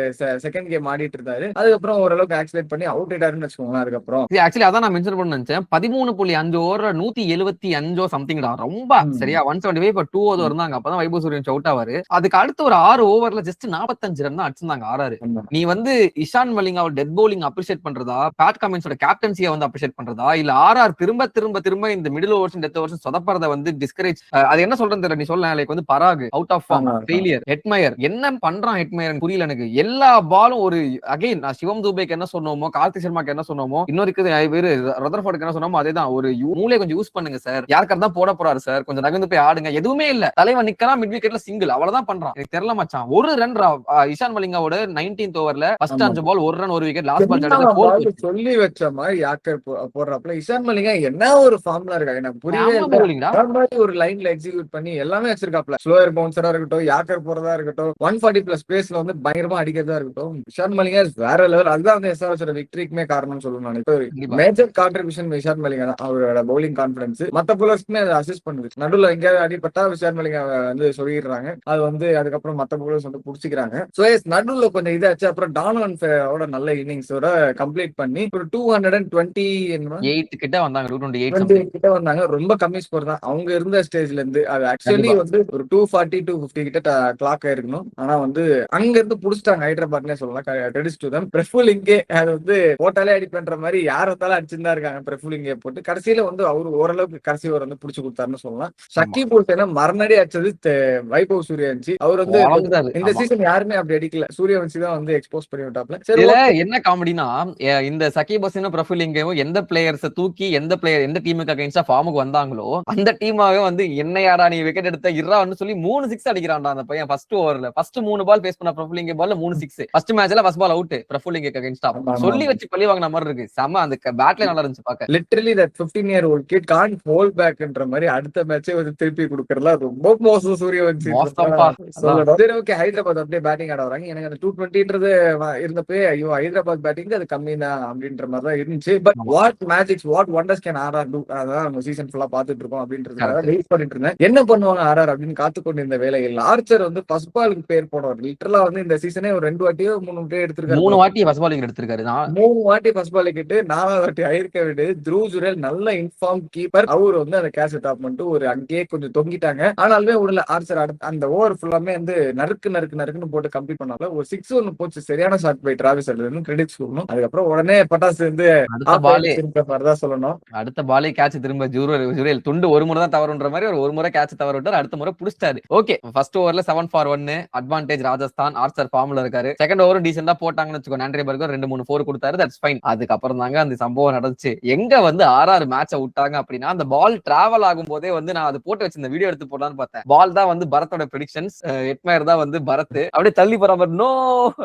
[SPEAKER 1] செகண்ட் கேம் ஆடிட்டு இருந்தாரு. அதுக்கப்புறம் ஓரளவுக்கு ஆக்சிலேட் பண்ணி அவுட் ஆயிட்டாருன்னு வச்சுக்கோங்களேன். அதுக்கப்புறம்
[SPEAKER 2] ஆக்சுவலி அதான் நான் மென்ஷன் பண்ண நினைச்சேன். 13.5 ஓவர் 175 சம்திங்டா, ரொம்ப சரியா 175 இப்ப 2 ஓவர் இருந்தாங்க. அப்பதான் வைபவ் சூரியவன்சி அவுட் ஆவாரு. அதுக்கு அடுத்து ஒரு 6 ஓவர்ல ஜஸ்ட் 45 ரன் தான் அடிச்சிருந்தாங்க ஆர்ஆர். நீ வந்து இஷான் மலிங்காவோட டெத் பவுலிங் அப்ரிஷியேட் பண்றதா, பேட் கமின்ஸோட கேப்டன்சியை வந்து அப்ரிஷியேட் பண்றதா, இல்ல ஆர்ஆர் திரும்ப திரும்ப திரும்ப இந்த மிடில் ஓவர்ஸ் டெத் ஓவர்ஸ் சொதப்பறத வந்து டிஸ்கரேஜ், அது என்ன சொல்றது தெரியல. நீ சொல்ல லைக் வந்து Parag out of form, failure, Hetmyer என்ன பண்றான், ஹெட்மயர் புரியல எனக்கு. எல்லா பாலும் ஒரு அகைன் நான் சிவம் துபேக்கு என்ன சொன்னோமோ, கார்த்திக் சர்மாக்கு என்ன சொன்னோமோ, இன்னொரு பேரு ரதர்ஃபோர்டுக்கு என்ன சொன்னோமோ அதேதான். ஒரு மூளையை கொஞ்சம் யூஸ் பண்ணுங்க சார், யாருக்கார் தான் போட போறாரு சார், கொஞ்சம் நகர்ந்து போய் ஆடுங்க. எதுவுமே இல்ல, தலைவன் நிக்கலாம் மிட் விக்கெட்ல சிங்கிள், அவ்வளவுதான் பண்றான். எனக்கு தெரியல மச்சான். ஒரு ரன் இஷான் மலிங்காவோட 19th ஓவர்ல ஃபர்ஸ்ட் 5 பால் ஒரு ரன் ஒரு விக்கெட், லாஸ்ட் பால்
[SPEAKER 1] சொல்லி வச்ச மாதிரி யாக்கர் போடுறாப்ல. இஷான் மலிங்கா என்ன ஒரு ஃபார்ம்ல இருக்காங்க எனக்கு புரியவே இல்லை. ஒரு லைன்ல எக்ஸிக்யூட் பண்ணி எல்லாமே வச்சிருக்காப்ல. ஸ்லோயர் பவுன்சரா இருக்கட்டும், யாக்கர் போறதா இருக்கட்டும், 140+ ஸ்பேஸ்ல வந்து பயங்கரமா அடிக்கிறதா இருக்கட்டும், இஷான் மலிங்கா வேற லெவல். அதுதான் வந்து எஸ்ஆர்எச்சோட விக்டரிக்குமே காரணம் சொல்லணும். மேஜர் கான்ட்ரிபியூஷன் இஷான் மலிங்கா தான், அவரோட பவுலிங் கான்பிடன்ஸ். மத்த பவுலர்ஸ்க்குமே அதை அசிஸ்ட் பண்ணுது. நடுவில் எங்கேயாவது அடிப்பட்டா இஷான் மலிங்கா வந்து சொல்லிடுறாங்க, அது வந்து அதுக்கப்புறம் மத்த பவுலர்ஸ் வந்து புடிச்சிக்கிறாங்க. சோ நடுவில் கொஞ்சம் இதாச்சு. அப்புறம் டானோவன் நல்ல இன்னிங்ஸோட கம்ப்ளீட் பண்ணி ஒரு 228
[SPEAKER 2] கிட்ட வந்தாங்க, 228
[SPEAKER 1] கிட்ட வந்தாங்க. ரொம்ப கம்மி ஸ்கோர் தான் அவங்க இருந்த ஸ்டேஜ்ல இருந்து. அது ஆக்சுவலி வந்து ஒரு 240 250 கிட்ட கிளாக் ஆயிருக்கணும். ஆனா வந்து அங்க இருந்து புடிச்சிட்டாங்க ஹைதராபாத்னே சொல்லலாம். Credits to them. பிரஃபுலிங்கே அது வந்து போட்டாலே அடி பண்ற மாதிரி யார் வந்தாலும் அடிச்சுதான் இருக்காங்க. பிரஃபுலிங்கே போட்டு கடைசியில வந்து அவரு ஓரளவுக்கு கடைசி ஓவர் வந்து புடிச்சு கொடுத்தாருன்னு சொல்லலாம். ஷக்கீப் உல் மறுநடி அடிச்சது வைபவ் சூரியவன்சி. அவர் வந்து இந்த சீசன் யாருமே அப்படி அடிக்கல, சூரியவன்சி தான் வந்து எக்ஸ்போஸ் பண்ணி விட்டாப்ல.
[SPEAKER 2] என்ன காமெடினா, இந்த சகீப் ஹசீனும் பிரஃபுலிங்கேவும் எந்த பிளேயர்ஸை தூக்கி எந்த டீமுக்கு அகைன்ஸ்டா ஃபார்முக்கு வந்தாங்களோ அந்த டீமாவே வந்து என்னையாடா நீ விக்கெட் எடுத்த இறான்னு சொல்லி 3 6 அடிக்கிறான்டா அந்த பையன். ஃபர்ஸ்ட் ஓவர்ல ஃபர்ஸ்ட் 3 பால் பேஸ் பண்ண பிரஃபுலிங்கே பால்ல 3 6. ஃபர்ஸ்ட் மேட்ச்ல ஃபர்ஸ்ட் பால் அவுட் பிரஃபுலிங்கே அகைன்ஸ்டா. சொல்லி வச்சு பழி வாங்கின மாதிரி இருக்கு. செம அந்த பேட்ல நல்லா இருந்துச்சு பாக்க.
[SPEAKER 1] Literally that 15-year-old kid can't hold backன்ற மாதிரி அடுத்த மேட்சே வந்து திருப்பி கொடுக்கறதுல ரொம்ப மோசம் சூரியவன்சி. சரி ஓகே, ஹைதராபாத் அப்படியே பேட்டிங் ஆட வராங்க. எனக்கு அந்த 220ன்றது இருந்தப்பே ஐயோ ஹைதராபாத் பேட்டிங் அது கம்மி தான் அப்படின்ற மாதிரி தான் இருந்துச்சு. But what magics, what wonders can RR do, அதான் நம்ம சீசன் ஃபுல்லா பாத்துட்டு இருக்கோம் அப்படின்றதுக்காக வெயிட் பண்ணிட்டு இருந்தேன். என்ன பண்ணுவாங்க ஆர்ஆர் அப்படின்னு காத்து கொண்டு இருந்த வேலையில் ஆர்ச்சர் வந்து ஃபர்ஸ்ட் பாலுக்கு பேர் போனவர். லிட்டரலா வந்து இந்த சீசனே ஒரு 2 வாட்டியோ 3 வாட்டியோ எடுத்திருக்காரு.
[SPEAKER 2] 3 வாட்டி ஃபர்ஸ்ட் பாலிங் எடுத்திருக்காரு.
[SPEAKER 1] 3 வாட்டி ஃபர்ஸ்ட் பால் கிட்டு 4வது வாட்டி ஆயிருக்க விடு. த்ரூ ஜுரேல் நல்ல இன்ஃபார்ம் கீப்பர். அவர் வந்து அந்த கேட்ச் டாப் பண்ணிட்டு ஒரு அங்கேயே கொஞ்சம் தொங்கிட்டாங்க. ஆனாலுமே உடல ஆர்ச்சர் அந்த ஓவர் ஃபுல்லாமே வந்து நறுக்குன்னு போட்டு கம்ப்ளீட் பண்ணால ஒரு 6 ஒன்னு போச்சு. சரியான shot by Travis Head, credits சொல்லணும். அதுக்கப்புறம் உடனே பட்டாசு வந்து சொல்லணும்.
[SPEAKER 2] அடுத்த பாலே கேட்ச் திரும்ப ஜுரேல் துண்டு ஒரு முறை தான் தவறுன்ற மாதிரி ஒரு முறை கேட்ச் தவறு விட்டார், அடுத்த முறை புடிச்சாரு. ஓகே, ஃபர்ஸ்ட் ஓவர்ல 7 for 1 அட்வான்டேஜ் ராஜஸ்தான். ஆர்ச்சர் ஃபார்ம்ல இருக்காரு. செகண்ட் ஓவர் டீசெண்டா போட்டாங்கன்னு வச்சுக்கோ. ஆண்ட்ரே பர்கர் 2-3 4 கொடுத்தாரு. That's fine. அதுக்கப்புறம் தாங்க அந்த சம்பவம் நடந்துச்சு. எங்க வந்து ஆர்ஆர் மேட்சை விட்டாங்க அப்படின்னா, அந்த பால் டிராவல் ஆகும் போதே வந்து நான் அது போட்டு வச்சிருந்த வீடியோ எடுத்து போடலான்னு பார்த்தேன். பால் தான் வந்து பரத்தோட ப்ரெடிக்ஷன்ஸ், ஹெட்மயர் தான் வந்து பரத் அப்படியே தள்ளி போற மாதிரி நோ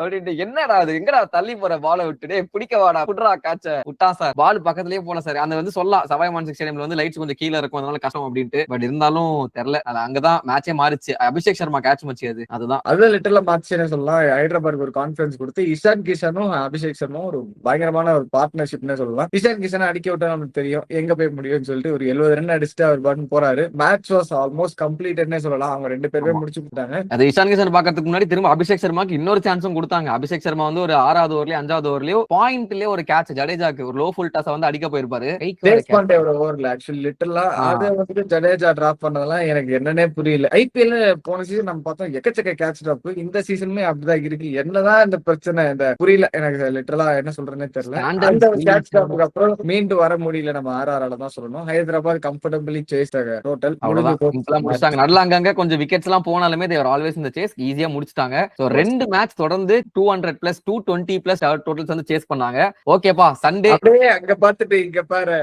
[SPEAKER 2] அப்படின்ட்டு என்னடா அது எங்கடா தள்ளி போற பால விட்டுட்டு பிடிக்க வாடா புட்றா காச்ச விட்டா சார். பால் பக்கத்துலயே போல சார். அந்த வந்து சொல்லலாம் சவாய் மான்சிங் ஸ்டேடியம்ல வந்து லைட்ஸ் கொஞ்சம் கீழே இருக்கும், அதனால கஷ்டம் அப்படின்ட்டு. பட் இருந்தாலும் தெரியல, அது அங்கதான் மேட்சே மாறிச்சு. அபிஷேக் சர்மா கேட்ச் மச்சு அதுதான்
[SPEAKER 1] லிட்டர்ல மார்க்ஸ்னே சொல்லலாம். ஹைதராபாத் ஒரு கான்ஃபிடன்ஸ் கொடுத்து இஷான் கிஷனும் அபிஷேக் சர்மாவும் ஒரு பயங்கரமான ஒரு பார்ட்னர்ஷிப்னே சொல்லலாம். இஷான் கிஷனை அடிக்க விட்டா நமக்கு தெரியும் எங்க போய் முடியும்னு சொல்லிட்டு ஒரு 70 ரன் அடிச்சுட்டு அவர் பாட்டு போறாரு. மேட்ச் வாஸ் ஆல்மோஸ்ட் கம்ப்ளீட்டட்னே சொல்லலாம். அவங்க 2 பேருமே முடிச்சு விட்டாங்க.
[SPEAKER 2] அது இஷான் கிஷன் பாக்கிறதுக்கு முன்னாடி திரும்ப அபிஷேக் சர்மாக்கு இன்னொரு சான்ஸும் கொடுத்தாங்க. அபிஷேக் சர்மா வந்து ஒரு 6வது ஓவர்லயோ 5வது ஓவர்லயோ பாயிண்ட்லயே ஒரு கேட்ச் ஜடேஜாக்கு ஒரு லோ ஃபுல் டாஸ் வந்து அடிக்க போயிருப்பாரு.
[SPEAKER 1] ஓவர்ல ஆக்சுவலி லிட்டரலா அதை வந்து ஜடேஜா டிராப் பண்ணதெல்லாம் எனக்கு என்னன்னே புரியல. ஐபிஎல் போன சீசன் நம்ம பார்த்தோம் எக்கச்சக்க கேட்ச் டிராப். இந்த சீசனுமே அப்படிதான் இருக்கு. என்னதான் இந்த பிரச்சனை இந்த புரியல எனக்கு. லிட்டரலா என்ன சொல்றேன்னே தெரியல. அந்த கேட்ச் டிராப்புக்கு அப்புறம் மீண்டும் வர முடியல. நம்ம ஆர்ஆர்ல தான் சொல்லணும். ஹைதராபாத் கம்ஃபர்டபிளி சேஸ் டோட்டல்
[SPEAKER 2] முடிச்சாங்க. நல்ல அங்கங்க கொஞ்சம் விக்கெட்ஸ் எல்லாம் போனாலுமே தேவர் ஆல்வேஸ் இந்த சேஸ் ஈஸியா முடிச்சிட்டாங்க. சோ 2 மேட்ச் தொடர்ந்து 200 பிளஸ் 220 பிளஸ் டோட்டல்ஸ் வந்து சேஸ் பண்ணாங்க. ஓகேப்பா சண்டே
[SPEAKER 1] அப்படியே அங்க பாத்துட்டு இங்க பாரு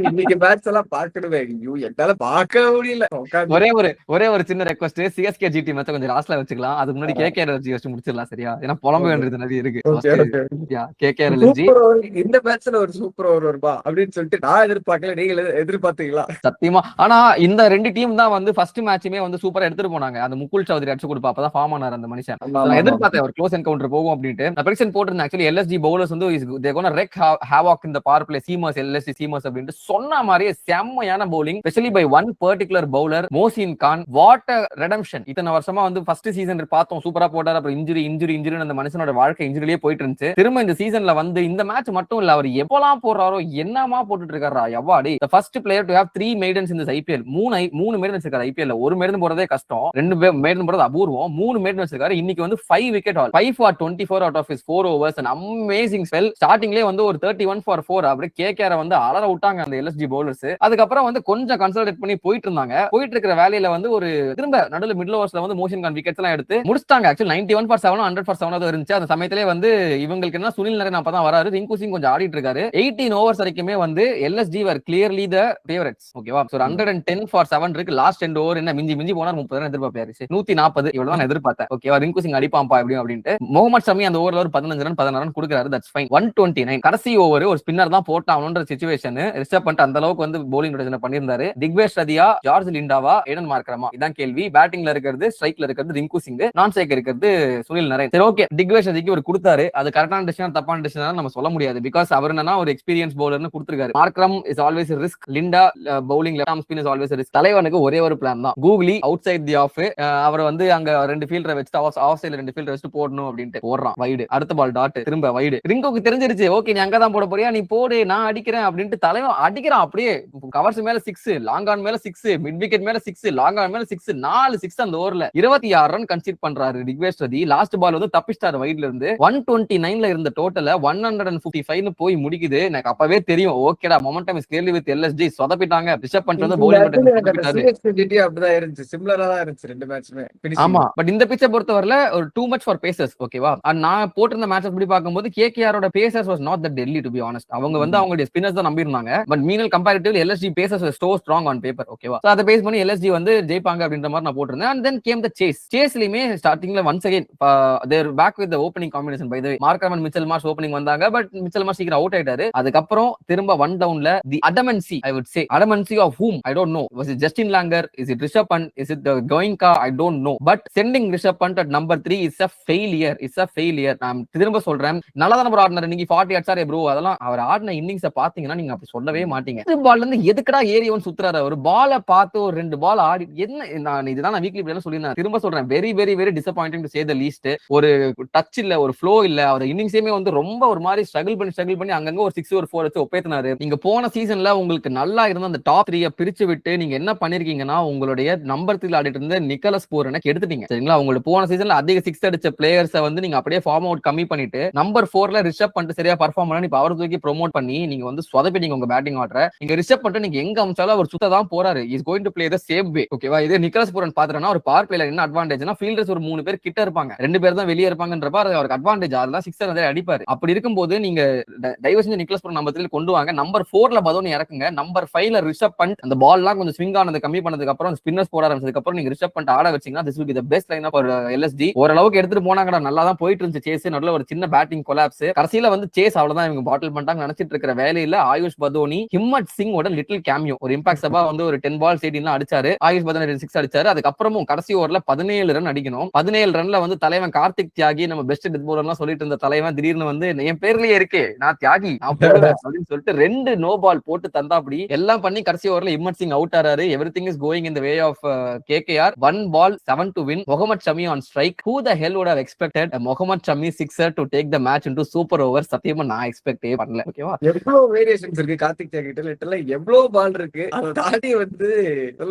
[SPEAKER 1] இன்னைக்கு மேட்ச் எல்லாம் பார்க்கணுமே. ஐயோ என்னால பார்க்க முடியல.
[SPEAKER 2] ஒரே ஒரு சின்ன ரெக்வஸ்ட், சிஎஸ்கே ஜிடி மேட்ச் கொஞ்சம் லாஸ்ட்ல வச்சுக்கலாம். அதுக்கு முன்னாடி கேகேஆர் எல்ஜி வச்சு முடிச்சிடலாம் சரியா? ஏன்னா புலம்ப வேண்டியது நிறைய இருக்கு. கேகேஆர் எல்ஜி
[SPEAKER 1] இந்த மேட்ச்ல ஒரு சூப்பர் ஓவர் வருமா அப்படின்னு சொல்லிட்டு நான் எதிர்பார்க்கல. நீங்க எதிர்பார்த்தீங்களா?
[SPEAKER 2] சத்தியமா. ஆனா இந்த 2 டீம் தான் வந்து ஃபர்ஸ்ட் மேட்சுமே வந்து சூப்பரா எடுத்துட்டு போனாங்க. அந்த முகுல் சௌத்ரி அடிச்சு கொடுப்பா அப்பதான் ஃபார்ம் ஆனார் அந்த மனுஷன். நான் எதிர்பார்த்தேன் ஒரு க்ளோஸ் என்கவுண்டர் போகும் அப்படின்ட்டு. நான் பிரெடிக்ஷன் போட்டிருந்தேன். ஆக்சுவலி எல்எஸ்ஜி பவுலர்ஸ் வந்து தே கோனா ரெக் ஹேவாக் இந்த power play seamers LSG seamers அப்படின்ட்டு சொன்ன மாதிரியே செம்மையான bowling, specially by one particular bowler Mohsin Khan. What a redemption. இத்தனை வருஷமா வந்து ஃபர்ஸ்ட் சீசன் பார்த்தோம் சூப்பரா போட்டார். அப்புறம் இன்ஜுரி அந்த மனுஷனோட வாழ்க்கை இன்ஜுரிலேயே போயிட்டு இருந்துச்சு. திரும்ப இந்த சீசன்ல வந்து இந்த மேட்ச் மட்டும் இல்ல, அவர் எப்பலாம் போடுறாரோ என்னமா போட்டுட்டு இருக்காரா எவ்வாடி. First player to have 3 maidens in this IPL. 3 maiden வச்சிருக்காரு ஐபிஎல். ஒரு மெய்டன் போறதே கஷ்டம், 2 மெய்டன் போறது அபூர்வம். 3 மெய்டன் வச்சிருக்காரு. இன்னைக்கு வந்து 5 wicket all 5 for 24 out of his 4 overs. an amazing spell. ஸ்டார்டிங்லயே வந்து ஒரு 31 for 4 அப்படியே கேகேஆர் வந்து அலற விட்டாங்க அந்த எல்எஸ்ஜி பவுலர்ஸ். அதுக்கப்புறம் வந்து கொஞ்சம் கன்சல்டேட் பண்ணி போயிட்டு இருந்தாங்க. போயிட்டு இருக்கிற வேலையில வந்து ஒரு திரும்ப நடுவுல மிடில் ஓவர்ஸ்ல வந்து மோஷன் கான் விக்கெட்ஸ் எல்லாம் எடுத்து முடிச்சிட்டாங்க. ஆக்சுவலி 91 for 7 100 for 7 இருந்துச்சு. அந்த சமயத்திலே வந்து இவங்களுக்கு என்ன சுனில் நரேன் அப்பதான் வராரு. ரிங்கு சிங் கொஞ்சம் ஆடிட்டு இருக்காரு. 18 ஓவர்ஸ் வரைக்குமே வந்து LSG were clearly the favorites. ஓகேவா? சோ 110 for 7 இருக்கு. லாஸ்ட் 2 ஓவர் என்ன மிஞ்சி போனா 30 ரன் எதிர்பார்ப்பாரு. 140 இவ்வளவு தான் எதிர்பார்த்தேன். ஓகேவா? ரிங்கு சிங் அடிப்பாம்பா எப்படியும் அப்படின்ட்டு. முகமது ஷமி அந்த ஓவர்ல ஒரு 15 ரன் 16 ரன் கொடுக்குறாரு. That's fine. 129 கடைசி ஓவர் ஒரு ஸ்பின்னர் தான் போட்டாங்கன்ற சிச்சுவேஷன். ரிஷப் பண்ட் அந்த அளவுக்கு வந்து bowling ரொட்டேஷன் பண்ணியிருந்தாரு. திக்வேஷ் ரதியா, ஜார்ஜ் லிண்டாவா, ஏடன் மார்க்கரமா, இதான் கேள்வி. பேட்டிங்ல இருக்கிறது, ஸ்ட்ரைக்ல இருக்கிறது ரிங்கு சிங், நான் ஸ்ட்ரைக் இருக்கிறது சுனில் நரேன். சரி ஓகே, திக்வேஷ் ரதிக்கு ஒரு கொடுத்தாரு. அது கரெக்டான டிசிஷன் தப்பான டிசிஷன் நம்ம சொல்ல முடியாது. பிகாஸ் அவர் என்னன்னா ஒரு எக்ஸ்பீரியன்ஸ் பவுலர்னு கொடுத்திருக்காரு. Markram is always risk. லிண்டா bowling left arm spin is always risk. தலைவனுக்கு ஒரே ஒரு பிளான் தான், கூகுளி அவுட் சைட் தி ஆஃப். அவர் வந்து அங்க 2 ஃபீல்டரை வச்சுட்டு ஆஃப் சைடுல 2 ஃபீல்டர் வச்சுட்டு போடணும் அப்படின்ட்டு போடுறான். வைடு, அடுத்த பால் டாட், திரும்ப வைடு. ரிங்குக்கு தெரிஞ்சிருச்சு, ஓகே நீ அங்கதான் போட போறியா, நீ போடு நான் அடிக்கிறேன் அப்படின்ட்டு தலைவன் அடிக்கிறான். அப்படியே கவர்ஸ் மேல 6, லாங் ஆன் மேல 6, மிட் விக்கெட் மேல 6, லாங் ஆன் மேல 6, 4 6 அந்த ஓவர்ல 26 ரன் கன்சிட் பண்றாரு திக்வேஷ் ரதி. லாஸ்ட் பால் வந்து தப்பிச்சாரு வைட்ல இருந்து. 129ல இருந்த டோட்டல 155 போய் முடிக்குது. எனக்கு அப்பவே தெரியும், ஓகேடா momentum is clearly with LSG. சொதப்பிட்டாங்க. ரிஷப் பண்றது bowling
[SPEAKER 1] அப்படிதான் இருந்துச்சு. சிமிலரா தான் இருந்துச்சு 2 மேட்ச்மே.
[SPEAKER 2] ஆமா, பட் இந்த பிட்சை பொறுத்தவரையில ஒரு டூ மச் ஃபார் பேசர்ஸ். ஓகேவா? நான் போட்டிருந்த மேட்ச் அப்படி பார்க்கும்போது கேகேஆரோட pacers was not that deadly to be honest. அவங்க வந்து அவங்களுடைய ஸ்பின்னர்ஸ் தான் நம்பி இருந்தாங்க. பட் மீனல் comparatively LSG pacers was so strong on paper. ஓகேவா? சோ அதை பேஸ் பண்ணி எல்எஸ்ஜி வந்து ஜெயிப்பாங்க அப்படின்ற மாதிரி நான் போட்டிருந்தேன். And then came the chase. சேஸ்லயுமே ஸ்டார்டிங்ல once again they're back with the opening combination. By the way Markram and Mitchell Marsh opening வந்தாங்க. பட் மிச்சல் மார்ஷ் சீக்கிரம் அவுட் ஆயிட்டாரு. அதுக்கப்புறம் திரும்ப 1 டவுன்ல தி adamantcy, I would say adamantcy of whom I don't know. Was it Justin Langer? Is it Rishabh Pant? Is it the Goenka? I don't know. But sending Rishabh Pant at number 3 is a failure. It's a failure. நான் திரும்ப சொல்றேன், நல்லா தான bro ஆடினாரு. நீங்க 40 அடிச்சாரே bro, அதெல்லாம் அவர் ஆடின இன்னிங்ஸை பாத்தீங்கன்னா நீங்க அப்படி சொல்லவே மாட்டீங்க. இந்த பால்ல இருந்து எதுக்கடா ஏரியோன்னு சுத்துறாரு. ஒரு பாலை பார்த்து ஒரு 2 பால் ஆடி என்ன இதுதான் நான் வீக்லி பிளேல சொல்லியிருந்தேன். திரும்ப சொல்றேன், very very very disappointing to say the least. ஒரு டச் இல்ல, ஒரு ஃப்ளோ இல்ல. அவர் இன்னிங்ஸேமே வந்து ரொம்ப ஒரு மாதிரி ஸ்ட்ரகிள் பண்ணி அங்கங்க ஒரு 6 ஒரு 4 வச்சு ஒப்பேத்தினாரு. நீங்க போன சீசன்ல உங்களுக்கு நல்லா இருந்த அந்த டாப் 3 பிரிச்சு விட்டு நீங்க என்ன பண்ணிருக்கீங்கன்னா, உங்களுடைய நம்பர் 3 ஆடிட்டு இருந்த நிக்கலஸ் பூரனை கெடுத்துட்டீங்க. சரிங்களா? உங்களுக்கு போன சீசன்ல அதிக 6 அடிச்ச பிளேயர்ஸை வந்து நீங்க அப்படியே ஃபார்ம் அவுட் கம்மி பண்ணிட்டு நம்பர் 4ல ரிஷப் பண்ணிட்டு சரியா பர்ஃபார்ம் பண்ணி இப்ப அவரை தூக்கி ப்ரோமோட் பண்ணி நீங்க வந்து சொதப்பிட்டீங்க உங்க பேட்டிங் ஆர்டரை. நீங்க ரிஷப் பண்ணிட்டு நீங்க எங்க அமிச்சாலும் அவர் சுத்த தான் போறாரு. Is going to play the same way. ஓகேவா? இதே நிக்கலஸ் பூரன் பாத்துறனா ஒரு பவர் பிளேல என்ன அட்வான்டேஜ்னா, ஃபீல்டர்ஸ் ஒரு 3 பேர் கிட்ட இருப்பாங்க, 2 பேர் தான் வெளியே இருப்பாங்கன்றப்ப அவருக்கு அட்வான்டேஜ். அதெல்லாம் 6 வந்து அடிப்பாரு. அப்படி இருக்கும்போது நீங்க தயவு செஞ்சு நிக்கலஸ் பூரன் நம்பர் 3 கொண்டு வாங்க. நம்பர் 4ல பதோனி இறக்குங்க. நம்பர் 5ல ரிஷப் பண்ட் அந்த பால் எல்லாம் கொஞ்சம் ஸ்விங் ஆனது கம்மி பண்ணதுக்கு அப்புறம் ஸ்பின்னர்ஸ் போட ஆரம்பிச்சதுக்கு அப்புறம் நீங்க ரிஷப் பண்ட் ஆட வச்சீங்கன்னா this will be the best lineup for LSG. ஓரளவுக்கு எடுத்துட்டு போனாங்கடா, நல்லா தான் போயிட்டு இருந்துச்சு சேஸ். நடுவுல ஒரு சின்ன பேட்டிங் கொலாப்ஸ். கடைசியில வந்து சேஸ் அவ்வளவுதான் இவங்க பாட்டில் பண்ணிட்டாங்க நினைச்சிட்டு இருக்கிற வேலையில ஆயுஷ் பதோனி ஹிம்மத் சிங்கோட லிட்டில் கேமியோ ஒரு இம்பாக்ட் சபா வந்து ஒரு 10 பால்ஸ் 18 அடிச்சாரு. ஆயுஷ் பதோனி 6 அடிச்சாரு. அதுக்கப்புறமும் கடைசி ஓவர்ல 17 ரன் அடிக்கணும். 17 ரன்ல வந்து தலைவன் கார்த்திக் தியாகி நம்ம பெஸ்ட் டெத் பவுலர் எல்லாம் சொல்லிட்டு இருந்த தலைவன் திடீர்னு வந்து என் பேர்லயே இருக்கு நான் தியாகி நான் போடுவேன் அப்படின்னு சொல்லிட்டு 2 நோ பால் போட்டு தந்தாப்படி எல்லாம் பண்ணி கடைசி ஓவர்ல ஹிம்மத் சிங் அவுட் ஆறாரு. Everything is going in the way of KKR. 1 ball 7 to win. Mohammad Shami on strike. Who the hell would have expected a Mohammad Shami sixer to take the match into super over? சத்தியமா நான் எக்ஸ்பெக்டே பண்ணல. ஓகேவா?
[SPEAKER 1] எவ்வளவு variations இருக்கு கார்த்திக் தியாகி கிட்ட. லிட்டரலா எவ்வளவு பால் இருக்கு. அதை தாண்டி வந்து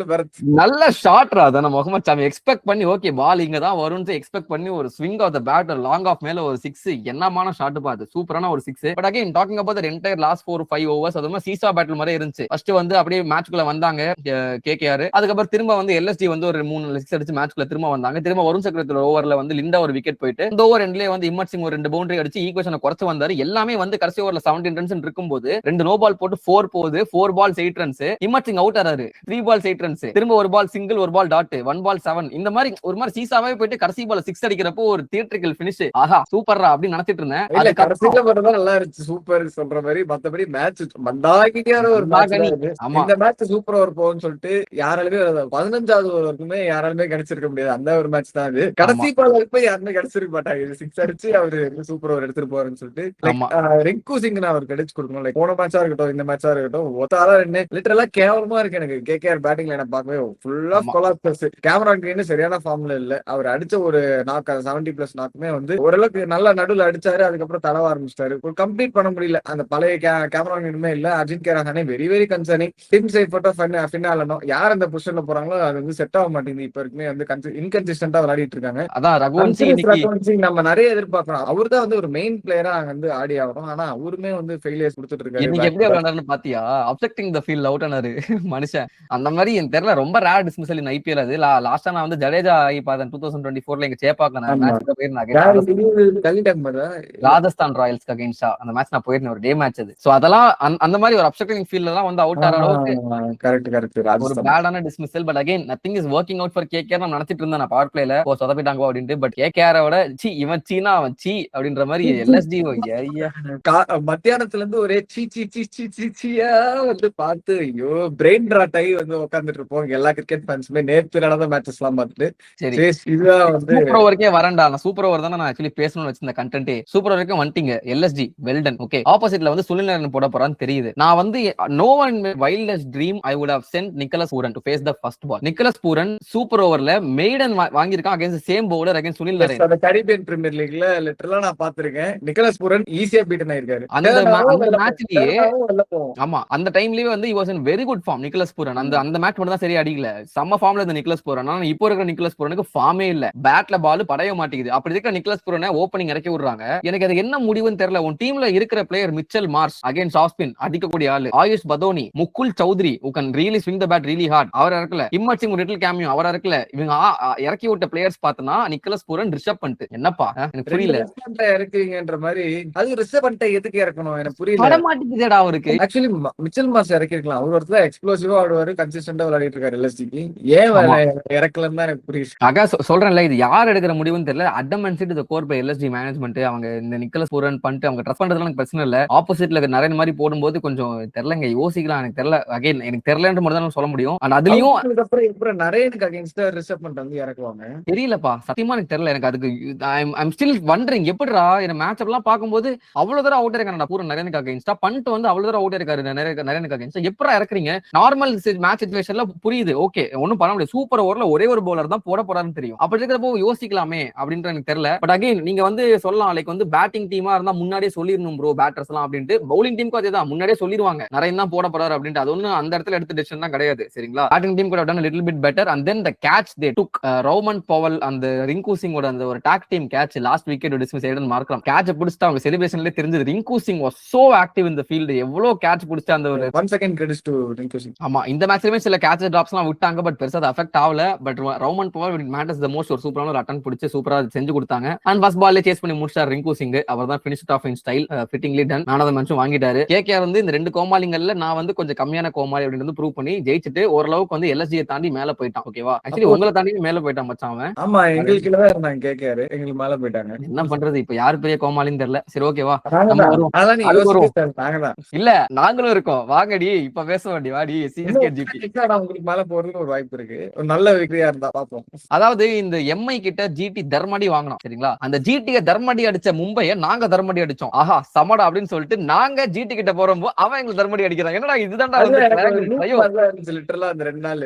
[SPEAKER 2] நல்ல shot rather Mohammed Shami expect பண்ணி ஓகே பால் இங்க தான் வரும்னு எக்ஸ்பெக்ட் பண்ணி ஒரு swing off the bat long off மேல ஒரு 6 என்னமான ஷாட் பாத்து சூப்பரான ஒரு 6. But again talking about the entire last 4-5 overs அது மாதிரி சீசா பேட்டில் மாதிரி இருந்துச்சு. ஃபர்ஸ்ட் வந்து அப்படியே மேட்ச்க்குள்ள வந்தாங்க KKR. அதுக்கப்புறம் திரும்ப வந்து LSG வந்து ஒரு 3 6 அடிச்சு மேட்ச்க்குள்ள திரும்ப வந்தாங்க. திரும்ப வருண் சக்கரவர்த்தி ஓவர்ல வந்து லிண்டா ஒரு விக்கெட் போயிட்டு இந்த ஓவர் எண்ட்லயே வந்து ஹிம்மத் சிங் ஒரு 2 பவுண்டரி அடிச்சு ஈக்குவேஷனை குறைச்சு வந்தாரு. எல்லாமே வந்து கடைசி ஓவர்ல 17 ரன்ஸ் இருக்கும்போது 2 நோ பால் போட்டு 4 போகுது. 4 balls 8 runs. Himmat Singh out ஆறாரு. 3 balls 8 runs. திரும்ப ஒரு பால் சிங்கிள் ஒரு பால் டாட் 1 ball 7. இந்த மாதிரி ஒரு மாதிரி சீசாவே போயிட்டு கடைசி பால் 6 அடிக்கிறப்போ ஒரு தியேட்ரிக்கல் பினிஷ். ஆஹா சூப்பர்ரா அப்படி நினைச்சிட்டு இருந்தேன்.
[SPEAKER 1] இல்ல கடைசில மட்டும் நல்லா இருந்துச்சு சூப்பர் சொல்ற மாதிரி. மத்தபடி மேட்ச் மந்தாகிட்டியான ஒரு மேட்ச். இந்த மேட்ச் சூப்பர் ஓவர் போகும்னு சொல்லிட்டு யாராலுமே 15வது ஓவர் வரைக்குமே யாராலுமே கிடைச்சிருக்க முடியாது. அந்த ஒரு மேட்ச் தான் அது. கடைசி பால் போய் யாருமே கிடைச்சிருக்க மாட்டாங்க. 6 அடிச்சு அவரு சூப்பர் ஓவர் எடுத்துட்டு போறேன்னு சொல்லிட்டு ரிங்கு சிங் அவருக்கு கிடைச்சு கொடுக்கணும். லைக் போன மேட்சா இருக்கட்டும் இந்த மேட்சா இருக்கட்டும் ஒத்தால லிட்டரலா கேவலமா இருக்கு எனக்கு KKR பேட்டிங்ல. எனக்கு பார்க்கவே full of collapse. Cameron Green சரியான ஃபார்ம்ல இல்ல. அவர் அடிச்ச ஒரு நாக் 70+ நாக்குமே வந்து ஓரளவுக்கு நல்லா நடுவில் அடிச்சாரு. அதுக்கப்புறம் தடவ ஆரம்பிச்சிட்டாரு. ஒரு கம்ப்ளீட் பண்ண முடியல. அந்த பழைய கேமரான் கிரீனுமே இல்ல. Ajinkya Rahane very very concerning. Team side போட்டோ ஃபினாலனும் யார் அந்த பொசிஷன்ல போறாங்களோ அது வந்து செட் ஆக மாட்டேங்குது. இப்ப இருக்குமே வந்து இன்கன்சிஸ்டன்டா விளையாடிட்டு இருக்காங்க.
[SPEAKER 2] அதான் ரகுவன்
[SPEAKER 1] சிங் நம்ம நிறைய எதிர்பார்க்கணும். அவர் தான் வந்து ஒரு மெயின் பிளேயரா அங்க வந்து ஆடி ஆகணும். ஆனா அவருமே வந்து ஃபெயிலியர்ஸ் கொடுத்துட்டு இருக்காரு.
[SPEAKER 2] இன்னைக்கு எப்படி விளையாடுறாருன்னு பாத்தியா? அப்செக்டிங் தி ஃபீல்ட் அவுட் ஆனாரு மனுஷன். அந்த மாதிரி எனக்கு தெரியல ரொம்ப ரேர் டிஸ்மிசல் இன் IPL. அது லாஸ்டா நான் வந்து ஜடேஜா ஆகி பார்த்தேன் 2024ல எங்க சேப்பாக்க நான் மேட்ச்க்கு போயிருந்தேன். ராஜஸ்தான் ராயல்ஸ்க்கு அகைன்ஸ்டா அந்த மேட்ச் நான் போயிருந்தேன். ஒரு டே மேட்ச் அது. சோ அதெல்லாம் அந்த மாதிரி ஒரு அப்செக்டிங் ஃபீல்ட்ல தான் வந்து அவுட் ஆற அளவுக்கு கரெக்ட் ஒரு பேடான dismissal. But again nothing is working out for KKR. நான் நினைச்சிட்டு இருந்தேன் நான் பவர் பிளேல சொதப்பிட்டாங்க அப்படின்ட்டு. பட் KKR-ஓட இவன் சீனா அவன் சீ அப்படின்ற மாதிரி LSG
[SPEAKER 1] மத்தியானத்துல இருந்து ஒரே சீச்சியா வந்து பார்த்து ஐயோ பிரெயின் டிராட் ஆகி வந்து உட்காந்துட்டு இருப்போம் எல்லா கிரிக்கெட் ஃபேன்ஸுமே. நேற்று நடந்த மேட்சஸ் எல்லாம் பார்த்துட்டு இதுதான் வந்து
[SPEAKER 2] சூப்பர் ஓவருக்கே வரண்டா. நான் சூப்பர் ஓவர் தான் நான் ஆக்சுவலி பேசணும்னு வச்சிருந்த கண்டென்ட். சூப்பர் ஓவருக்கு வந்துட்டீங்க LSG வெல்டன். ஓகே ஆப்போசிட்ல வந்து சுனில் நாராயணன் போட போறான்னு தெரியுது. நான் வந்து no one wildest dream I would have sent Nicholas Pooran to face the first ball. Nicholas Pooran super ஓவர்ல மெய்டன் வாங்கியிருக்கான் against same bowler against Sunil Narayanan. அந்த
[SPEAKER 1] கரீபியன் பிரீமியர் லீக்ல லிட்டரலா நான் பாத்துர்க்கேன். நிக்கலஸ் பூரன் ஈஸியா பீட்டன் ஆயிருக்காரு
[SPEAKER 2] அந்த மேட்ச்லயே. ஆமா அந்த டைம்லயே வந்து he was in very good form Nicholas Pooran. அந்த மேட்ச் மட்டும் தான் சரியா அடிக்கல. செம்ம ஃபார்ம்ல இருந்த நிக்கலஸ் பூரன். ஆனா இப்போ இருக்கிற நிக்கலஸ் பூரனுக்கு ஃபார்மே இல்ல. பேட்ல பால் படைய மாட்டேங்குது. அப்படி இருக்கிற நிக்கலஸ் பூரனை ஓப்பனிங் இறக்கி விடுறாங்க. எனக்கு அது என்ன முடிவுன்னு தெரியல. உன் டீம்ல இருக்கிற player Mitchell Marsh against off spin அடிக்கக்கூடிய ஆளு. Ayush Badoni Mukul Choudhary who can really swing the bat really hard அவர் இறக்கல. ஹிம்மத் சிங் லிட்டில் கேமியோ அவர் இறக்கல. இவங்க இறக்கி விட்ட பிளேயர்ஸ் பார்த்தனா நிக்கலஸ் பூரன் ரிஷப் பண்ணிட்டு என்னப்பா எனக்கு புரியல.
[SPEAKER 1] இறக்குறீங்கன்ற மாதிரி அது ரிஷப் பண்ணிட்டு எதுக்கு இறக்கணும் எனக்கு புரியல.
[SPEAKER 2] பட மாட்டேங்குதுடா அவருக்கு.
[SPEAKER 1] ஆக்சுவலி மிச்சல் மார்ஷ் இறக்கிருக்கலாம். அவர் ஒருத்தர் எக்ஸ்ப்ளோசிவா ஆடுவாரு கன்சிஸ்டன்டா விளையாடிட்டு இருக்காரு LSG-க்கு. ஏன் இறக்கலன்னு தான் எனக்கு புரியுது.
[SPEAKER 2] ஆக சொல்றேன்ல இது யார் எடுக்கிற முடிவுன்னு தெரியல. Adamant the core by LSG management. அவங்க இந்த நிக்கலஸ் பூரன் பண்ணிட்டு அவங்க ட்ரஸ்ட் பண்றதுல எனக்கு பிரச்சனை இல்ல. ஆப்போசிட்ல நிறைய மாதிரி போடும்போது கொஞ்சம் தெரியலங்க யோசிக்கலாம். எனக்கு தெரியல. அகைன் எனக்கு தெரியலன்ற மட்டும் தான் சொல்ல முடியும். அண்ட் அதுலயும்
[SPEAKER 1] அப்புறம் நிறையனுக்கு அகைன்ஸ்டா ரிஷப் பண்ணிட்டு வந்து இறக்குவாங்க
[SPEAKER 2] தெரியலப்பா. சத்தியமா எனக்கு தெரியல. எனக்கு அதுக்கு ஐம் ஸ்டில் வண்டரிங் எப்படிடா இந்த மேட்ச் எல்லாம் பார்க்கும்போது அவ்வளவு தூரம் அவுட் இருக்காங்க பூரன் நிறையனுக்கு அகைன்ஸ்டா பண்ணிட்டு வந்து அவ்வளவு தூரம் அவுட் இருக்காரு நிறையனுக்கு அகைன்ஸ்டா. எப்படா இறக்குறீங்க? நார்மல் மேட்ச் சிச்சுவேஷன்ல புரியுது. ஓகே ஒன்னும் பண்ண முடியாது. சூப்பர் ஓவர்ல ஒரே ஒரு பவுலர் தான் போட போறாருன்னு தெரியும். அப்படி இருக்கிறப்போ யோசிக்கலாமே அப்படின்ற எனக்கு தெரியல. பட் அகைன் நீங்க வந்து சொல்லலாம் லைக் வந்து பேட்டிங் டீமா இருந்தா முன்னாடியே சொல்லிடணும் ப்ரோ பேட்டர்ஸ் எல்லாம் அப்படின்ட்டு. பவுலிங் டீமுக்கு அதே தான் முன்னாடியே சொல்லிடுவாங்க நிறைய தான் போட போறாரு அப்படின்ட்டு. அது ஒண்ணு அந்த இடத்துல எடுத்த டிசிஷன் தான் கிடையாது. சரிங்களா? பேட்டிங் டீம் கூட ton a little bit better and then the catch they took Rovman Powell அந்த ரிங்கு சிங்கோட அந்த ஒரு tag team catch last wicket dismiss ஆயிடுன்னு மார்க்கலாம். கேட்ச் பிடிச்சிட்டு அவங்க செலிப்ரேஷன்ல தெரிஞ்சது. Rinku Singh was so active in the field. எவ்வளவு கேட்ச் பிடிச்ச அந்த ஒரு
[SPEAKER 1] 1 second credits to Rinku Singh.
[SPEAKER 2] ஆமா இந்த மேட்ச்லயே சில கேட்ச் டிராப்ஸ் எல்லாம் விட்டாங்க. பட் பெருசா அது அஃபெக்ட் ஆகல. But Rovman Powell matters the most ஒரு சூப்பரான ஒரு அட்டன் பிடிச்சு சூப்பரா செஞ்சு கொடுத்தாங்க. அண்ட் ஃபர்ஸ்ட் பால்ல சேஸ் பண்ணி முடிச்சார் ரிங்கு சிங். அவர் தான் finished off in style fittingly done. நானத மேட்சும் வாங்கிட்டாரு. KKR வந்து இந்த ரெண்டு கோமாளிங்கல்ல நான் வந்து கொஞ்சம் கம்மியான கோமாளி அப்படின்னு ப்ரூவ் பண்ணி ஜெயிச்சுட்டு ஓரளவுக்கு வந்து LSG தாண்டி மேல போயிட்டான். ஓகேவா? ஆக்சுவலி உங்களை தாண்டி மேல போயிட்டான் மச்சான் அவன்.
[SPEAKER 1] ஆமா எங்களுக்கு தான் இருந்தாங்க KKR. எங்களுக்கு மேல போயிட்டாங்க.
[SPEAKER 2] என்ன பண்றது? இப்ப யாரு பெரிய கோமாளின்னு தெரியல. சரி ஓகேவா.
[SPEAKER 1] நாங்க
[SPEAKER 2] நம்ம
[SPEAKER 1] தான்.
[SPEAKER 2] வருவோம்.
[SPEAKER 1] அதெல்லாம் நீங்க
[SPEAKER 2] அதுக்கு வருவோம்.
[SPEAKER 1] யோசிக்கவே தேவையில்ல. நாங்க தான்.
[SPEAKER 2] இல்ல நாங்களும் இருக்கோம். வாங்கடி. இப்ப பேசுவோம்டி. வாடி
[SPEAKER 1] இன்னும்
[SPEAKER 2] சிஎஸ்கே ஜிடி.
[SPEAKER 1] உங்களுக்கு மேல போறதுக்கு ஒரு வாய்ப்பு இருக்கு. ஒரு நல்ல விக்ரியா இருந்தா பாப்போம்.
[SPEAKER 2] அதாவது இந்த எம்ஐ கிட்ட ஜிடி தர்மடி வாங்கணும் சரிங்களா. அந்த ஜிடியை தர்மடி அடிச்ச மும்பையை நாங்க தர்மடி அடிச்சோம். ஆஹா சமடா அப்படின்னு சொல்லிட்டு நாங்க ஜிடி கிட்ட போறப்போ அவன் எங்களுக்கு தர்மடி அடிக்கிறான். என்னடா இதுதான்டா வந்து ட்ரையோ.
[SPEAKER 1] லிட்டரலா அந்த 2 நாள்.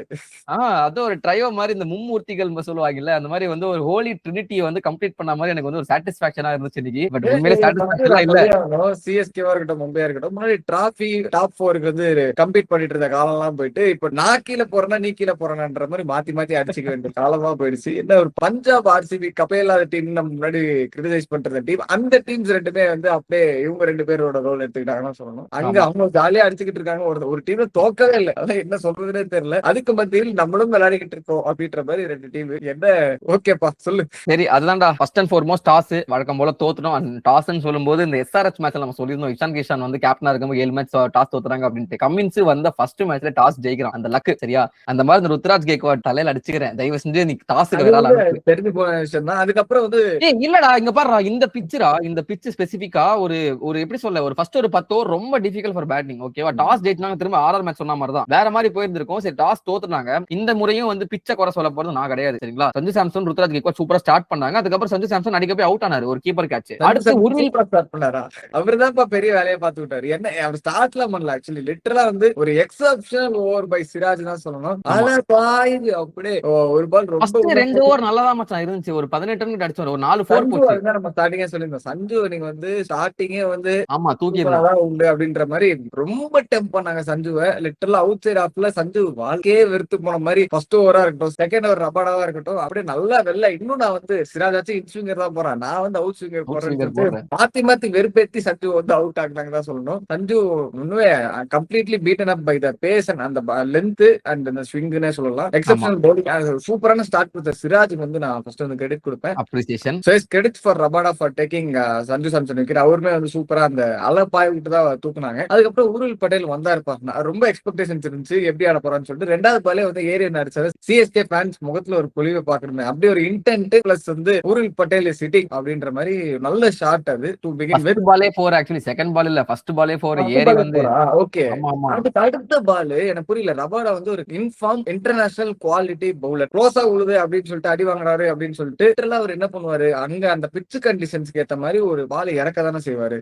[SPEAKER 2] அது ஒரு ட்ரையோ மாதிரி இந்த மும்மூர்த்திகள் சொல்லுவாங்கல்ல அந்த மாதிரி வந்து ஒரு ஹோலி ட்ரினிட்டியை வந்து கம்ப்ளீட் பண்ண மாதிரி எனக்கு வந்து ஒரு சாட்டிஸ்பாக்சனா இருந்துச்சு இன்னைக்கு. பட் உண்மையிலே சாட்டிஸ்பாக்சன் இல்ல.
[SPEAKER 1] சிஎஸ்கேவா இருக்கட்டும், மும்பையா இருக்கட்டும், முன்னாடி டிராபி டாப் 4க்கு வந்து கம்பீட் பண்ணிட்டு இருந்த காலம் எல்லாம் போயிட்டு இப்ப நான் கீழே போறேன்னா நீ கீழே போறேன்ற மாதிரி மாத்தி மாத்தி அடிச்சுக்க வேண்டிய காலமா போயிடுச்சு. என்ன ஒரு பஞ்சாப் ஆர்சிபி கப்பே இல்லாத டீம் நம்ம முன்னாடி கிரிட்டிசைஸ் பண்ற டீம், அந்த டீம்ஸ் ரெண்டுமே வந்து அப்படியே இவங்க 2 பேரோட ரோல் எடுத்துக்கிட்டாங்கன்னு சொல்லணும். அங்க அவங்க ஜாலியா அடிச்சுக்கிட்டு இருக்காங்க. ஒரு டீம் தோக்கவே இல்லை. அதான் என்ன சொல்றதுன்னே தெரியல. அதுக்கு மத்தியில் நம்மளும் விளையாடிக்கிட்டு இருக்கோம் அப்படின்ற மாதிரி 2 டீம். என்ன ஓகேப்பா சொல்லு.
[SPEAKER 2] சரி அதுதான்டா ஃபர்ஸ்ட் அண்ட் ஃபார்மோஸ்ட் டாஸ் வழக்கம் போல தோத்துட்டோம். அண்ட் டாஸ்ன்னு சொல்லும்போது இந்த எஸ்ஆர்எச் மேட்ச்ல நம்ம சொல்லியிருந்தோம் இஷான் கிஷான் வந்து கேப்டனா இருக்கும்போது 7 மேட்ச் டாஸ் தோத்துறாங்க அப்படின்ட்டு. கமின்ஸ் வந்த ஃபர்ஸ்ட் மேட்ச்ல டாஸ் ஜெயிக்கிறான். அந்த லக்கு சரியா. அந்த மாதிரி இந்த ருத்ராஜ் கேக்வாட் தலையில அடிச்சுக்கிறேன். தயவு செஞ்சு நீ டாஸுக்கு விளையாட
[SPEAKER 1] தெரிஞ்சு போன விஷயம் தான். அதுக்கப்புறம் வந்து
[SPEAKER 2] இல்லடா இங்க பாருடா இந்த பிச்சுரா இந்த பிச்சு ஸ்பெசிபிக்கா ஒரு எப்படி சொல்ல ஒரு ஃபர்ஸ்ட் ஒரு 10 ஓவர் ரொம்ப டிஃபிகல்ட் ஃபார் பேட்டிங். ஓகேவா. டாஸ் ஜெயிச்சாங்க திரும்ப ஆர்ஆர் மேட்ச் சொன்ன மாதிரி தான் வேற மாதிரி போயிருந்திருக்கும். சரி டாஸ் தோத்துனாங்க. இந்த முறையும் வந்து பிச்சை குறை சொல்ல போறது நான் கிடையாது சரிங்களா. சஞ்சு சாம்சன் ருத்ராஜ் கேக்வாட் சூப்பரா ஸ்டார்ட் பண்ணாங்க. அதுக்கப்புறம் சஞ்சு சாம்சன் அடிக்க போய் அவுட் ஆனாரு ஒரு கீப்பர் கேட்ச். அடுத்து உருவில்
[SPEAKER 1] ஸ்டார்ட் பண்ணாரா? அவர்தான் பெரிய வேலையை பார்த்து விட்டாரு. என்ன அவர் ஸ்டார்ட்ல பண்ணல. ஆக்சுவலி லிட்டரலா வந்து ஒரு எக்ஸப்ஷனல் ஓவர் பை சிராஜ் தான் சொல்லணும். ஆனா பாயுது அப்படியே ஒரு பால் ரொம்ப
[SPEAKER 2] 2 ஓவர் நல்லாதான் மச்சான் இருந்துச்சு. ஒரு 18 ரன் அடிச்சாரு. ஒரு 4 4 போச்சு.
[SPEAKER 1] நம்ம ஸ்டார்டிங்கே சொல்லிருந்தோம். சஞ்சு நீங்க வந்து ஸ்டார்டிங்கே வந்து
[SPEAKER 2] ஆமா தூக்கிடலாம்
[SPEAKER 1] உண்டு அப்படின்ற மாதிரி ரொம்ப டெம்ப் பண்ணாங்க சஞ்சுவை. லிட்டரலா அவுட் சைட் ஆஃப்ல சஞ்சு வாழ்க்கையே வெறுத்து போன மாதிரி ஃபர்ஸ்ட் ஓவரா இருக்கட்டும், செகண்ட் ஓவர் ரபாடாவா இருக்கட்டும், அப்படியே நல்லா வெள்ள. இன்னும் நான் வந்து சிராஜாச்சும் இன் ஸ்விங்கர் தான் போறேன், நான் வந்து அவுட் ஸ்விங்கர் போறேன் மாத்தி மாத்தி வெறுப்பேத்தி சஞ்சு வந்து அவுட் ஆகினாங்க தான் சொல்லணும். சஞ்சு உண்மையே completely beaten up by the pace and அந்த லென்த் அண்ட் அந்த ஸ்விங்னே சொல்லலாம். எக்ஸப்ஷனல் பவுலிங் சூப்பரான ஸ்டார்ட் கொடுத்த சிராஜ் வந்து நான் ஃபர்ஸ்ட் வந்து கிரெடிட் கொடுப்பேன்.
[SPEAKER 2] Appreciation.
[SPEAKER 1] So is credit for Rabada for taking Sanju Samson wicket. அவருமே வந்து சூப்பரா அந்த அலப்பாய் விட்டு தான் தூக்குனாங்க. அதுக்கப்புறம் உருவில் பட்டேல் வந்தாரு. ரொம்ப எக்ஸ்பெக்டேஷன்ஸ் இருந்துச்சு எப்படி ஆட போறான்னு சொல்லிட்டு. 2வது பாலே வந்து ஏரியன் அடிச்சாரு. சிஎஸ்கே ஃபேன்ஸ் முகத்துல ஒரு பொலிவை பாக்குறேன். அப்படி ஒரு இன்டென்ட் பிளஸ் வந்து உருவில் பட்டேல் சிட்டிங் அப்படின்ற மாதிரி நல்ல ஷாட் அது. டு பிகின் வித்
[SPEAKER 2] பாலே 4 ஆக்சுவலி செகண்ட் பால் இல்ல ஃபர்ஸ்ட் பாலே 4 ஏரி வந்து
[SPEAKER 1] ஓகே. அடுத்த பால் எனக்கு புரியல. ரபாடா வந்து ஒரு இன்ஃபார்ம் இன்டர்நேஷனல் குவாலிட்டி பவுலர். க்ளோஸா உழுது அப்படின்னு சொல்லிட்டு அடி வாங்குறாரு அப்படின்னு சொல்லிட்டு அவர் என்ன பண்ணுவாரு, அங்க அந்த பிட்ச் கண்டிஷன்ஸ்க்கு ஏத்த மாதிரி ஒரு பால் இறக்க தானே செய்வாரு.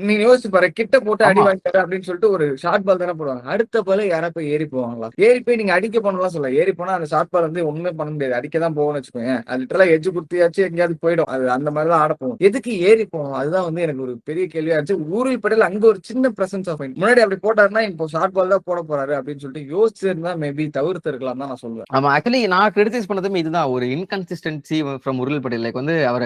[SPEAKER 1] நீங்க யோசிச்சு பாரு, கிட்ட போட்டு அடி வாங்கிட்டாரு அப்படின்னு சொல்லிட்டு ஒரு ஷார்ட் பால் தானே போடுவாங்க. அடுத்த பால் யாரா போய் ஏறி போவாங்களா? ஏறி போய் நீங்க அடிக்க போனலாம் சொல்ல. ஏறி போனா அந்த ஷார்ட் பால் வந்து ஒண்ணுமே பண்ண முடியாது. அடிக்க தான் போகணும்னு வச்சுக்கோங்க. அது லிட்டரலா எஜ்ஜு குத்தியாச்சு எங்கேயாவது போயிடும். அது அந்த மாதிரி தான் ஆட போகும். எதுக்கு ஏறி போகும்? அதுதான் வந்து எனக்கு ஒரு பெரிய கேள்வியா இருந்துச்சு. ஊரில் பட்டேல் அங்க ஒரு சின்ன பிரசன்ஸ் ஆஃப் மைண்ட். முன்னாடி அப்படி போட்டாருன்னா இப்போ ஷார்ட் பால் தான் போட போறாரு அப்படின்னு சொல்லிட்டு யோசிச்சிருந்தா மேபி தவிர்த்து இருக்கலாம் தான் நான் சொல்லுவேன்.
[SPEAKER 2] ஆமா ஆக்சுவலி நான் கிரிட்டிசைஸ் பண்ணதுமே இதுதான் ஒரு இன்கன்சிஸ்டன்சி ஃப்ரம் உருள் பட்டேல். லைக் வந்து அவர்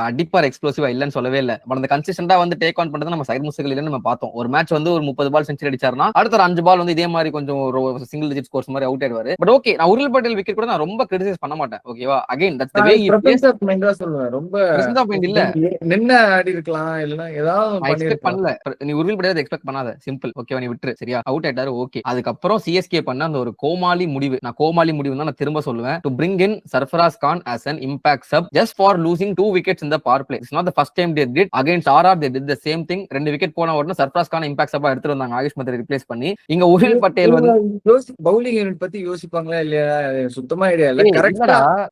[SPEAKER 2] அடிப்பார் எக்ஸ்ப்ளோசிவா இல்லன்னு சொல்லவே இல்லை. அந்த கன்சிஸ்டன்டா வந்து டேக் ஆன் பண்றது நம்ம சைட் முஸ்கள் இல்லன்னு நம்ம பார்த்தோம். ஒரு மேட்ச் வந்து ஒரு 30 பால் செஞ்சுரி அடிச்சாருன்னா அடுத்த 5 பால் வந்து இதே மாதிரி கொஞ்சம் ஒரு சிங்கிள் டிஜிட் ஸ்கோர்ஸ் மாதிரி அவுட் ஆயிடுவாரு. பட் ஓகே நான் உருள் பட்டேல் விக்கெட் கூட நான் ரொம்ப கிரிட்டிசைஸ் பண்ண மாட்டேன். ஓகேவா. Again that's the way he plays.
[SPEAKER 1] சொல்லுவேன் ரொம்ப
[SPEAKER 2] பிரசன்ஸ் ஆஃப் மைண்ட் இல்ல.
[SPEAKER 1] நின்ன ஆடி இருக்கலாம் இல்லனா ஏதாவது
[SPEAKER 2] எக்ஸ்பெக்ட் பண்ணல. நீ உருள் பட்டேல் எக்ஸ்பெக்ட் பண்ணாத. சிம்பிள். ஓகேவா. நீ விட்டுரு சரியா. அவுட் ஆயிட்டாரு ஓகே. அதுக்கப்புறம் சிஎஸ்கே பண்ண அந்த ஒரு கோமாளி முடிவு. நான் கோமாளி முடிவு தான் நான் திரும்ப சொல்லுவேன். To bring in Sarfaraz Khan as an impact sub just for losing 2 wickets in the power play. It's not the first time they did against RR. They did the same thing. 2 wicket போன உடனே சர்ஃபராஸ் கான் இம்பாக்ட் சப்பா எடுத்துட்டு வந்தாங்க. AYUSH மத்ரை replace பண்ணி. இங்க உருள் பட்டேல் வந்து
[SPEAKER 1] bowling unit பத்தி யோசிப்பாங்களா இல்லையா சுத்தமா ஐடியா இல்ல.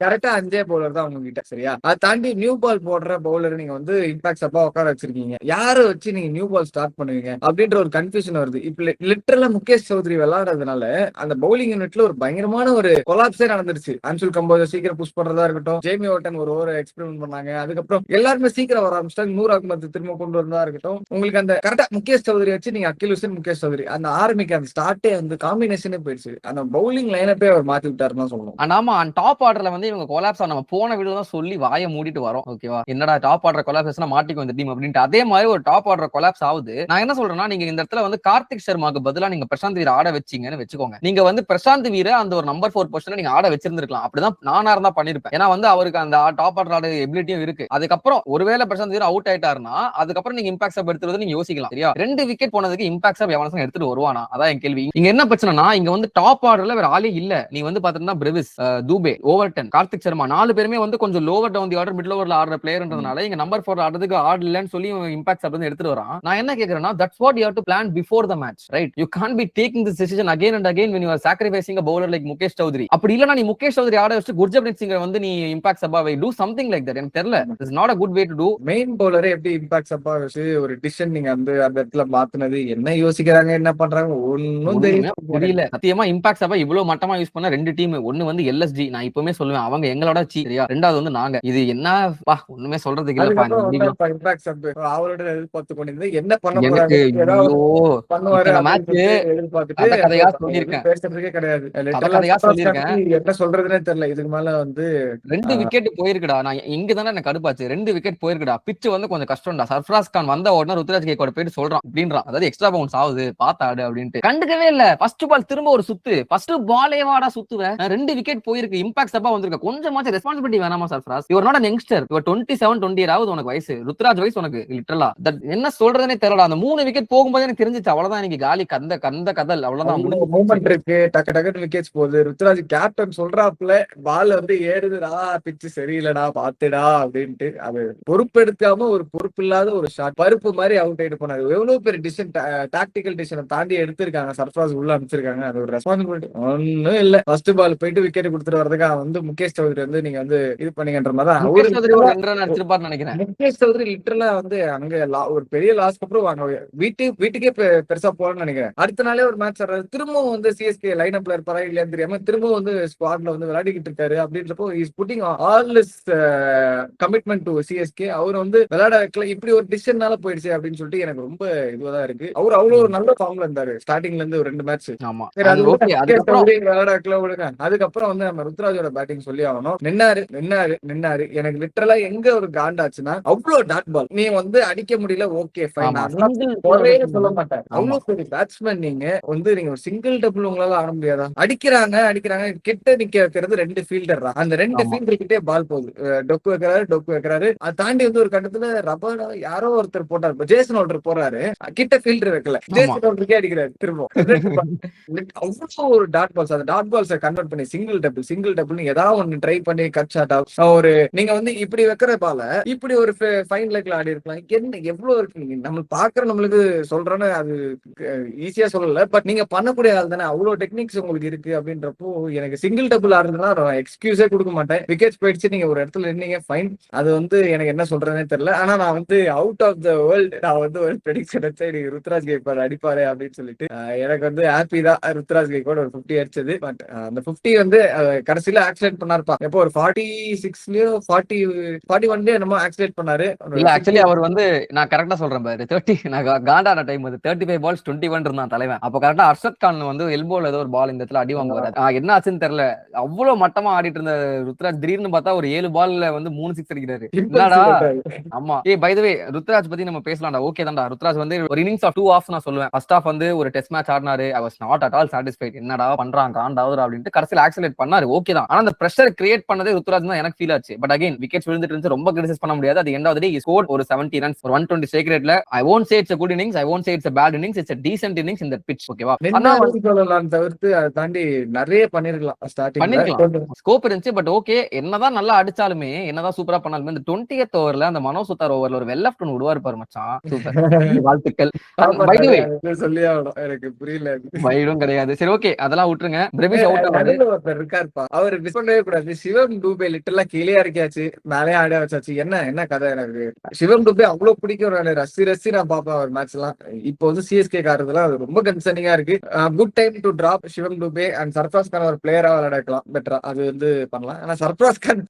[SPEAKER 1] கரெக்டா 5 பவுலர் தான் அவங்க கிட்ட சரியா. அதை தாண்டி நியூ பால் போடுற பவுலர் நீங்க வந்து இம்பாக்ட் சப்பா உட்கார வச்சிருக்கீங்க. யாரை வச்சு நீங்க நியூ பால் ஸ்டார்ட் பண்ணுவீங்க அப்படின்ற ஒரு கன்ஃபியூஷன் வருது. இப்ப லிட்டரலா முகேஷ் சௌத்ரி விளையாடுறதுனால அந்த பவுலிங் யூனிட்ல ஒரு பயங்கரமான ஒரு கொலாப்ஸே நடந்துருச்சு. அன்சுல் கம்போஜர் சீக்கிரம் புஷ் பண்றதா இருக்கட்டும், ஜேமி ஓட்டன் ஒரு ஓவர் எக்ஸ்பெரிமெண்ட் பண்ணாங்க. அதுக்கப்புறம் எல்லாருமே சீக்கிரம் வர ஆரம்பிச்சிட்டாங்க. நூர் அகமது திரும்ப கொண்டு வரதா இருக்கட்டும். உங்களுக்கு அந்த கரெக்டா முகேஷ் சௌத்ரி வச்சு நீங்க அகில் ஹுசேன் முகேஷ் சௌத்ரி அந்த ஆரம்பிக்க அந்த ஸ்டார்ட்டே வந்து காம்பினேஷனே போயிடுச்சு. அந்த பவுலிங் லைனப்பே அவர் மாத்தி விட்டாருன்னு சொல்லணும்.
[SPEAKER 2] ஆமா டாப் ஆர்டர்ல வந்து இவங்க கொலாப்ஸ் நம்ம போன வீடியோ தான் சொல்லி வாயை மூடிட்டு வரோம். ஓகேவா. என்னடா டாப் ஆர்டர் கொலாப்ஸ்னா மாட்டிக்கும் இந்த டீம் அப்படின்ட்டு. அதே மாதிரி ஒரு டாப் ஆர்டர் கொலாப்ஸ் ஆகுது. நான் என்ன சொல்றேன்னா நீங்க இந்த இடத்துல வந்து கார்த்திக் சர்மாக்கு பதிலா நீங்க பிரசாந்த் வீர ஆட வச்சீங்கன்னு வச்சுக்கோங்க. நீங்க வந்து பிரசாந்த் வீர அந்த ஒரு நம்பர் 4 பொசிஷன்ல நீங்க ஆட வச்சிருந்திருக்கலாம். அப்படிதான் நானா இருந்தா பண்ணிருப்பேன். ஏன்னா வந்து அவருக்கு அந்த டாப் ஆர்டர் ஆட எபிலிட்டியும் இருக்கு. அதுக்கப்புறம் ஒருவேளை பிரசாந்த் வீர அவுட் ஆயிட்டாருன்னா அதுக்கப்புறம் நீங்க இம்பாக்ட் சப் எடுத்துறது நீங்க யோசிக்கலாம் சரியா. 2 விக்கெட் போனதுக்கு இம்பாக்ட் சப் எவனசம் எடுத்துட்டு வருவானா? அதான் என் கேள்வி. இங்க என்ன பிரச்சனைனா இங்க வந்து டாப் ஆர்டர்ல வேற ஆளே இல்ல. நீ வந்து பாத்தீங்கன்னா பிரெவிஸ், தூபே, ஓவர்டன், கார்த்திக் சர்மா 4 பேருமே வந்து கொஞ்சம் lower down the order middle ஓவர்ல ஆடுற பிளேயர்ன்றதுனால இங்க நம்பர் 4 ஆடுறதுக்கு ஆடலன்னு சொல்லி இம்பாக்ட் அப்படி எடுத்துட்டு வரான். நான் என்ன கேக்குறேன்னா, that's what you have to plan before the match, right? You can't be taking this decision again and again when you are sacrificing a bowler like Mukesh Choudhary. அப்படி இல்லனா நீ முகேஷ் சௌத்ரி ஆட வச்சு குர்ஜப்ரீத் சிங்கை வந்து நீ impact சப்பாவை do something like that. எனக்கு தெரியல, this is not a good way to do.
[SPEAKER 1] Main பவுலரே எப்படி இம்பாக்ட் சப்பா வச்சு ஒரு டிசிஷன் நீங்க வந்து அந்த இடத்துல மாத்துனது, என்ன யோசிக்கிறாங்க, என்ன பண்றாங்க, ஒன்னும்
[SPEAKER 2] தெரியல. சத்தியமா இம்பாக்ட் சப்பா இவ்வளவு மட்டமா யூஸ் பண்ண 2 டீம். ஒன்னு வந்து எல்எஸ்டி, நான் இப்பவுமே சொல்லுவேன் அவங்க எங்களோட சரியா. ரெண்டாவது வந்து நாங்க. இது என்ன ஒண்ணுமே சொல்றதுக்கு இல்லப்பா.
[SPEAKER 1] இம்பாக்ட் சப் அவரோட எதிர்பார்த்து கொண்டிருந்தது என்ன பண்ண
[SPEAKER 2] எனக்கு
[SPEAKER 1] பண்ணுவாரு
[SPEAKER 2] எதிர்பார்த்துட்டு கதையா சொல்லியிருக்கேன்,
[SPEAKER 1] பேசுறதுக்கே கிடையாது. என்ன சொல்றதுன்னே தெரியல. இதுக்கு மேல வந்து
[SPEAKER 2] 2 விக்கெட் போயிருக்குடா. நான் இங்க தானே எனக்கு கடுப்பாச்சு. 2 விக்கெட் போயிருக்குடா. பிச்சு வந்து கொஞ்சம் கஷ்டம்டா. சர்ஃப்ராஸ் கான் வந்த உடனே ருத்ராஜ் கேக்வாட் போயிட்டு சொல்றான் அப்படின்றான், அதாவது எக்ஸ்ட்ரா பவுன்ஸ் ஆகுது பாத்தாடு அப்படின்ட்டு. கண்டுக்கவே இல்ல. ஃபர்ஸ்ட் பால் திரும்ப ஒரு சுத்து, ஃபர்ஸ்ட் பாலே வாடா சுத்துவேன். 2 விக்கெட் போயிருக்கு, இம்பாக்ட் சப்பா வந்திருக்கு. கொஞ்சமாச்சும் ரெஸ்பான்சிபிலிட்டி வேணாமா Sarfraz? You are not an youngster, you are 27 20 ஆகுது உனக்கு வயசு. ருத்ராஜ் வயசு உனக்கு லிட்டரலா. என்ன சொல்றதுனே தெரியல. அந்த 3 விக்கெட் போகும்போது எனக்கு தெரிஞ்சிச்சு அவ்வளவுதான், இன்னைக்கு காலி கந்த கதல் அவ்வளவுதான்.
[SPEAKER 1] மூவ்மெண்ட் இருக்கு, டக்கு டக்கு விக்கெட்ஸ் போகுது. ருத்ராஜ் கேப்டன் சொல்றாப்ல பால் வந்து ஏறுதுடா, பிச்சு சரியில்லடா பாத்துடா அப்படின்ட்டு. அது பொறுப்பெடுக்காம ஒரு பொறுப்பு இல்லாத ஒரு ஷாட், பருப்பு மாதிரி அவுட் ஆயிட்டு போனாரு. எவ்வளவு பெரிய டிசிஷன், டாக்டிக்கல் டிசிஷன் தாண்டி எடுத்திருக்காங்க. சர்ஃப்ராஸ் உள்ள அனுப்பிச்சிருக்காங்க. அது ஒரு ரெஸ்பான்சிபிலிட்டி ஒன்னும் இல்ல. ஃபர்ஸ்ட் பால் போயிட்டு விக்கெட் கொடுத்துட்டு வரதுக்கு வந்து முகேஷ் சௌத்ரி வந்து நீங்க வந்து இது பண்ணீங்கன்ற மாதிரி
[SPEAKER 2] நினைக்கிறேன்.
[SPEAKER 1] முகேஷ் சௌத்ரி லிட்டரலா வந்து அங்க ஒரு பெரிய லாஸ்க்கு அப்புறம் வீட்டுக்கே பெருசா போறேன்னு நினைக்கிறேன். அடுத்த நாளே ஒரு மேட்ச் ஆடுறாரு. திரும்பவும் வந்து சிஎஸ்கே லைன் அப்ல இருப்பாரா இல்லையா தெரியாம திரும்பவும் வந்து ஸ்குவாட்ல வந்து விளையாடிக்கிட்டு இருக்காரு. அப்படின்றப்போ is putting all this commitment to CSK. அவர் வந்து விளையாட வைக்கல, இப்படி ஒரு டிசிஷன்னால போயிடுச்சு அப்படின்னு சொல்லிட்டு எனக்கு ரொம்ப இதுவாதான் இருக்கு. அவர் அவ்வளவு ஒரு நல்ல ஃபார்ம்ல இருந்தாரு ஸ்டார்டிங்ல இருந்து ஒரு 2 மேட்ச். விளையாட வைக்கல விடுங்க. அதுக்கப்புறம் வந்து நம்ம ருத்ராஜோட பேட்டிங் சொல்லி ஆகணும். நின்னாரு. எனக்கு லிட்டரலா எங்க ஒரு காண்டாச்சுன்னா, அவ்வளவு டாட் பால் நீ வந்து அடிக்க முடியல, ஓகே ஃபைன், சொல்ல மாட்டேன். அவ்வளவு பெரிய பேட்ஸ்மேன் நீங்க வந்து நீங்க ஒரு சிங்கிள் டபுள் உங்களால ஆட முடியாதா? அடிக்கிறாங்க கிட்ட நிக்க வைக்கிறது 2 ஃபீல்டர் தான். அந்த 2 ஃபீல்டர் கிட்டே பால் போகுது. டொக்கு வைக்கிறாரு. அதை தாண்டி வந்து ஒரு கட்டத்துல ரப்பர் யாரோ ஒருத்தர் போட்டாரு, ஜேசன் ஹோல்டர் போறாரு, கிட்ட ஃபீல்டர் வைக்கல, ஜேசன் ஹோல்டருக்கே அடிக்கிறாரு திரும்ப. அவ்வளவு ஒரு டாட் பால்ஸ், அந்த டாட் பால்ஸை கன்வெர்ட் பண்ணி சிங்கிள் டபுள் ஏதாவது ஒன்னு ட்ரை பண்ணி கட் ஷாட் ஒரு நீங்க வந்து இப்படி வைக்கிற பால இப்படி ஒரு ஃபைன் லெக்ல ஆடி இருக்கலாம். என்ன எவ்வளவு இருக்கு, நீங்க நம்ம பாக்குற நம்மளுக்கு சொல்றேன்னு அது ஈஸியா சொல்லல, பட் நீங்க பண்ணக்கூடிய ஆள் தானே, அவ்வளவு டெக்னிக்ஸ் உங்களுக்கு இருக்கு. அப்படின்றப்போ எனக்கு சிங்கிள் டபுள் ஆடுறதுனா எக்ஸ்கியூஸே கொடுக்க மாட்டேன். விக்கெட்ஸ் போயிடுச்சு, நீங்க ஒரு இடத்துல இருந்தீங்க ஃபைன், அது வந்து எனக்கு என்ன சொல்றதுனே தெரியல. ஆனா நான் வந்து அவுட் ஆஃப் த வேர்ல்ட் நான் வந்து ஒரு ப்ரெடிக்ஷன் வச்சேன், நீங்க ருத்ராஜ் கேக்வாட் அடிப்பாரு அப்படின்னு சொல்லிட்டு. எனக்கு வந்து ஹாப்பி தான் ருத்ராஜ் கேக்வாட் ஒரு 50 அடிச்சது. பட் அந்த 50 வந்து கடைசியில ஆக்சிடென்ட் பண்ணாருப்பா. எப்போ ஒரு 46லயோ 41லயோ என்னமோ ஆக்சிடென்ட் பண்ணாரு.
[SPEAKER 2] இல்ல ஆக்சுவலி அவர் வந்து நான் கரெக்டா சொல்றேன் பாரு, 30 நான் காண்டான டைம் வந்து 35 balls 21 இருந்தான் தலைவன். அப்ப கரெக்டா அர்ஷத் கான் வந்து எல்போல ஏதோ ஒரு பால் இந்த இடத்துல அடி வாங்குவாரு. என்ன ஆச்சுன்னு தெரியல, அவ்வளவு மட்டமா ஆடிட்டு இருந்த ருத்ராஜ் திடீர்னு பார்த்தா ஒரு 7 பால்ல வந்து 3 6 அடிக்கிறாரு. என்னடா ஆமா. பை தி வே ருத்ராஜ் பத்தி நம்ம பேசலாம்டா. ஓகே தான்டா, ருத்ராஜ் வந்து ஒரு இன்னிங்ஸ் ஆஃப் 2 halves நான் சொல்லுவேன். ஃபர்ஸ்ட் ஹாஃப் வந்து ஒரு டெஸ்ட் மேட்ச் ஆடினாரு. I was not at all satisfied. என்னடா பண்றான் காண்டாவது அப்படின்ட்டு கடைசியில் ஆக்சிலேட் பண்ணாரு. ஓகே தான். ஆனா அந்த பிரஷர் கிரியேட் பண்ணதே ருத்ராஜ் தான் எனக்கு ஃபீல் ஆச்சு. பட் அகைன் விக்கெட்ஸ் விழுந்துட்டு இருந்துச்சு, ரொம்ப கிரிட்டிசைஸ் பண்ண முடியாது. அது end of the day he scored ஒரு 70 runs ஒரு 120 ஸ்ட்ரைக் ரேட்ல. ஐ won't say it's a good innings, I won't say it's a bad innings, it's a decent innings in that pitch. ஓகேவா?
[SPEAKER 1] ஆனா சொல்லலாம் தவிர்த்து அதை தாண்டி நிறைய பண்ணிருக்கலாம். ஸ்டார்டிங்ல
[SPEAKER 2] ஸ்கோப் இருந்துச்சு. பட் ஓகே, என்னதான் நல்லா அடிச்சாலுமே, என்னதான் சூப்பரா பண்ணாலுமே இந்த 20th ஓவர்ல அந்த மனோ சுத்தார் ஓவர்ல ஒரு வெல் லெஃப்ட் ஒன்னு விடுவார் பாரு மச்சான். சூப்பர், வாழ்த்துக்கள். பை தி வே
[SPEAKER 1] சொல்லி ஆகணும், எனக்கு புரியல.
[SPEAKER 2] வைடும் கிடையாது. சரி ஓகே, அதெல்லாம் விட்டுருங்க. பிரவிஷ் அவுட் ஆனாரு.
[SPEAKER 1] ஒருத்தர் இருக்காருப்பா, அவர் மிஸ் பண்ணவே கூடாது. சிவம் டூபே லிட்டரலா கீழே இறக்கியாச்சு, மேலே ஆட வச்சாச்சு. என்ன கதை? எனக்கு சிவம் டூபே அவ்வளவு பிடிக்கும். ரசி நான் பாப்பேன் அவர் மேட்ச் எல்லாம். இப்போ வந்து சிஎஸ்கே காரதுலாம் அது ரொம்ப கன்சர்னிங்கா இருக்கு. Good time to drop Shivam Dube and Sarfaraz Khan ஒரு பிளேயரா விளையாடலாம் பெட்டரா, அது வந்து பண்ணலாம். ஆனா சர்ஃப்ராஸ் கான்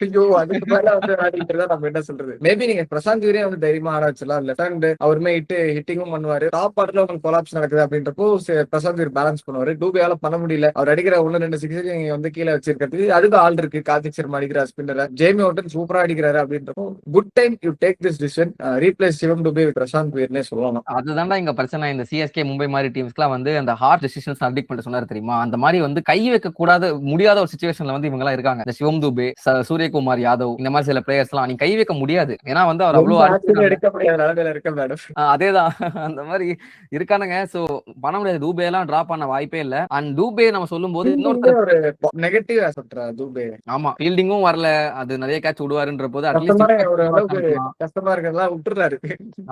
[SPEAKER 1] அதுக்கு மேல வந்து ஆடிட்டு தான் நம்ம என்ன சொல்றது. மேபி நீங்க பிரசாந்த் வீரே வந்து தைரியமா ஆட வச்சலாம். லெஃப்ட் ஹேண்ட் அவருமே ஹிட்டிங்கும் பண்ணுவாரு. டாப் ஆர்டர்ல உங்களுக்கு கொலாப்ஸ் நடக்குது அப்படின்றப்போ பிரசாந்த் வீர் பேலன்ஸ் பண்ணுவாரு. டூபேயால பண்ண முடியல. அவர் அடிக்கிற 1-2 சிக்ஸ் வந்து கீழே வச்சிருக்கிறது அதுக்கு ஆள் இருக்கு. கார்த்திக் சர்மா அடிக்கிற ஸ்பின்னர், ஜேமி ஓட்டன் சூப்பரா அடிக்கிறாரு. அப்படின்றப்போ good time you take this decision, replace Shivam Dube with Prashant வீர்னே சொல்லலாம்.
[SPEAKER 2] அதுதான்டா இங்க பிரச்சனை. இந்த சிஎஸ்கே மும்பை மாதிரி டீம்ஸ்க்குலாம் வந்து அந்த ஹார்ட் டெசிஷன்ஸ் அடிக்ட் பண்ண சொன்னாரு தெரியுமா, அந்த மாதிரி வந்து கை வைக்க கூடாத முடியாத ஒரு சிச்சுவேஷன்ல வந்து இவங்க எல்லாம் இருக்காங்க. இந்த சிவம் துபே, சூரியகுமார் யாதவ், இந்த மாதிரி சில பிளேயர்ஸ் எல்லாம் நீ கை வைக்க முடியாது. ஏன்னா வந்து அவர் அவ்வளவு அதேதான் அந்த மாதிரி இருக்கானுங்க. சோ பண்ண முடியாது. தூபே எல்லாம் டிராப் பண்ண வாய்ப்பே இல்ல. அண்ட் தூபே நம்ம சொல்லும் போது இன்னொரு நெகட்டிவ் சொல்றா தூபே. ஆமா, ஃபீல்டிங்கும் வரல, அது நிறைய நிறைய கேட்ச் விடுவாருன்ற போது
[SPEAKER 1] கஷ்டமா இருக்கிறதா விட்டுறாரு.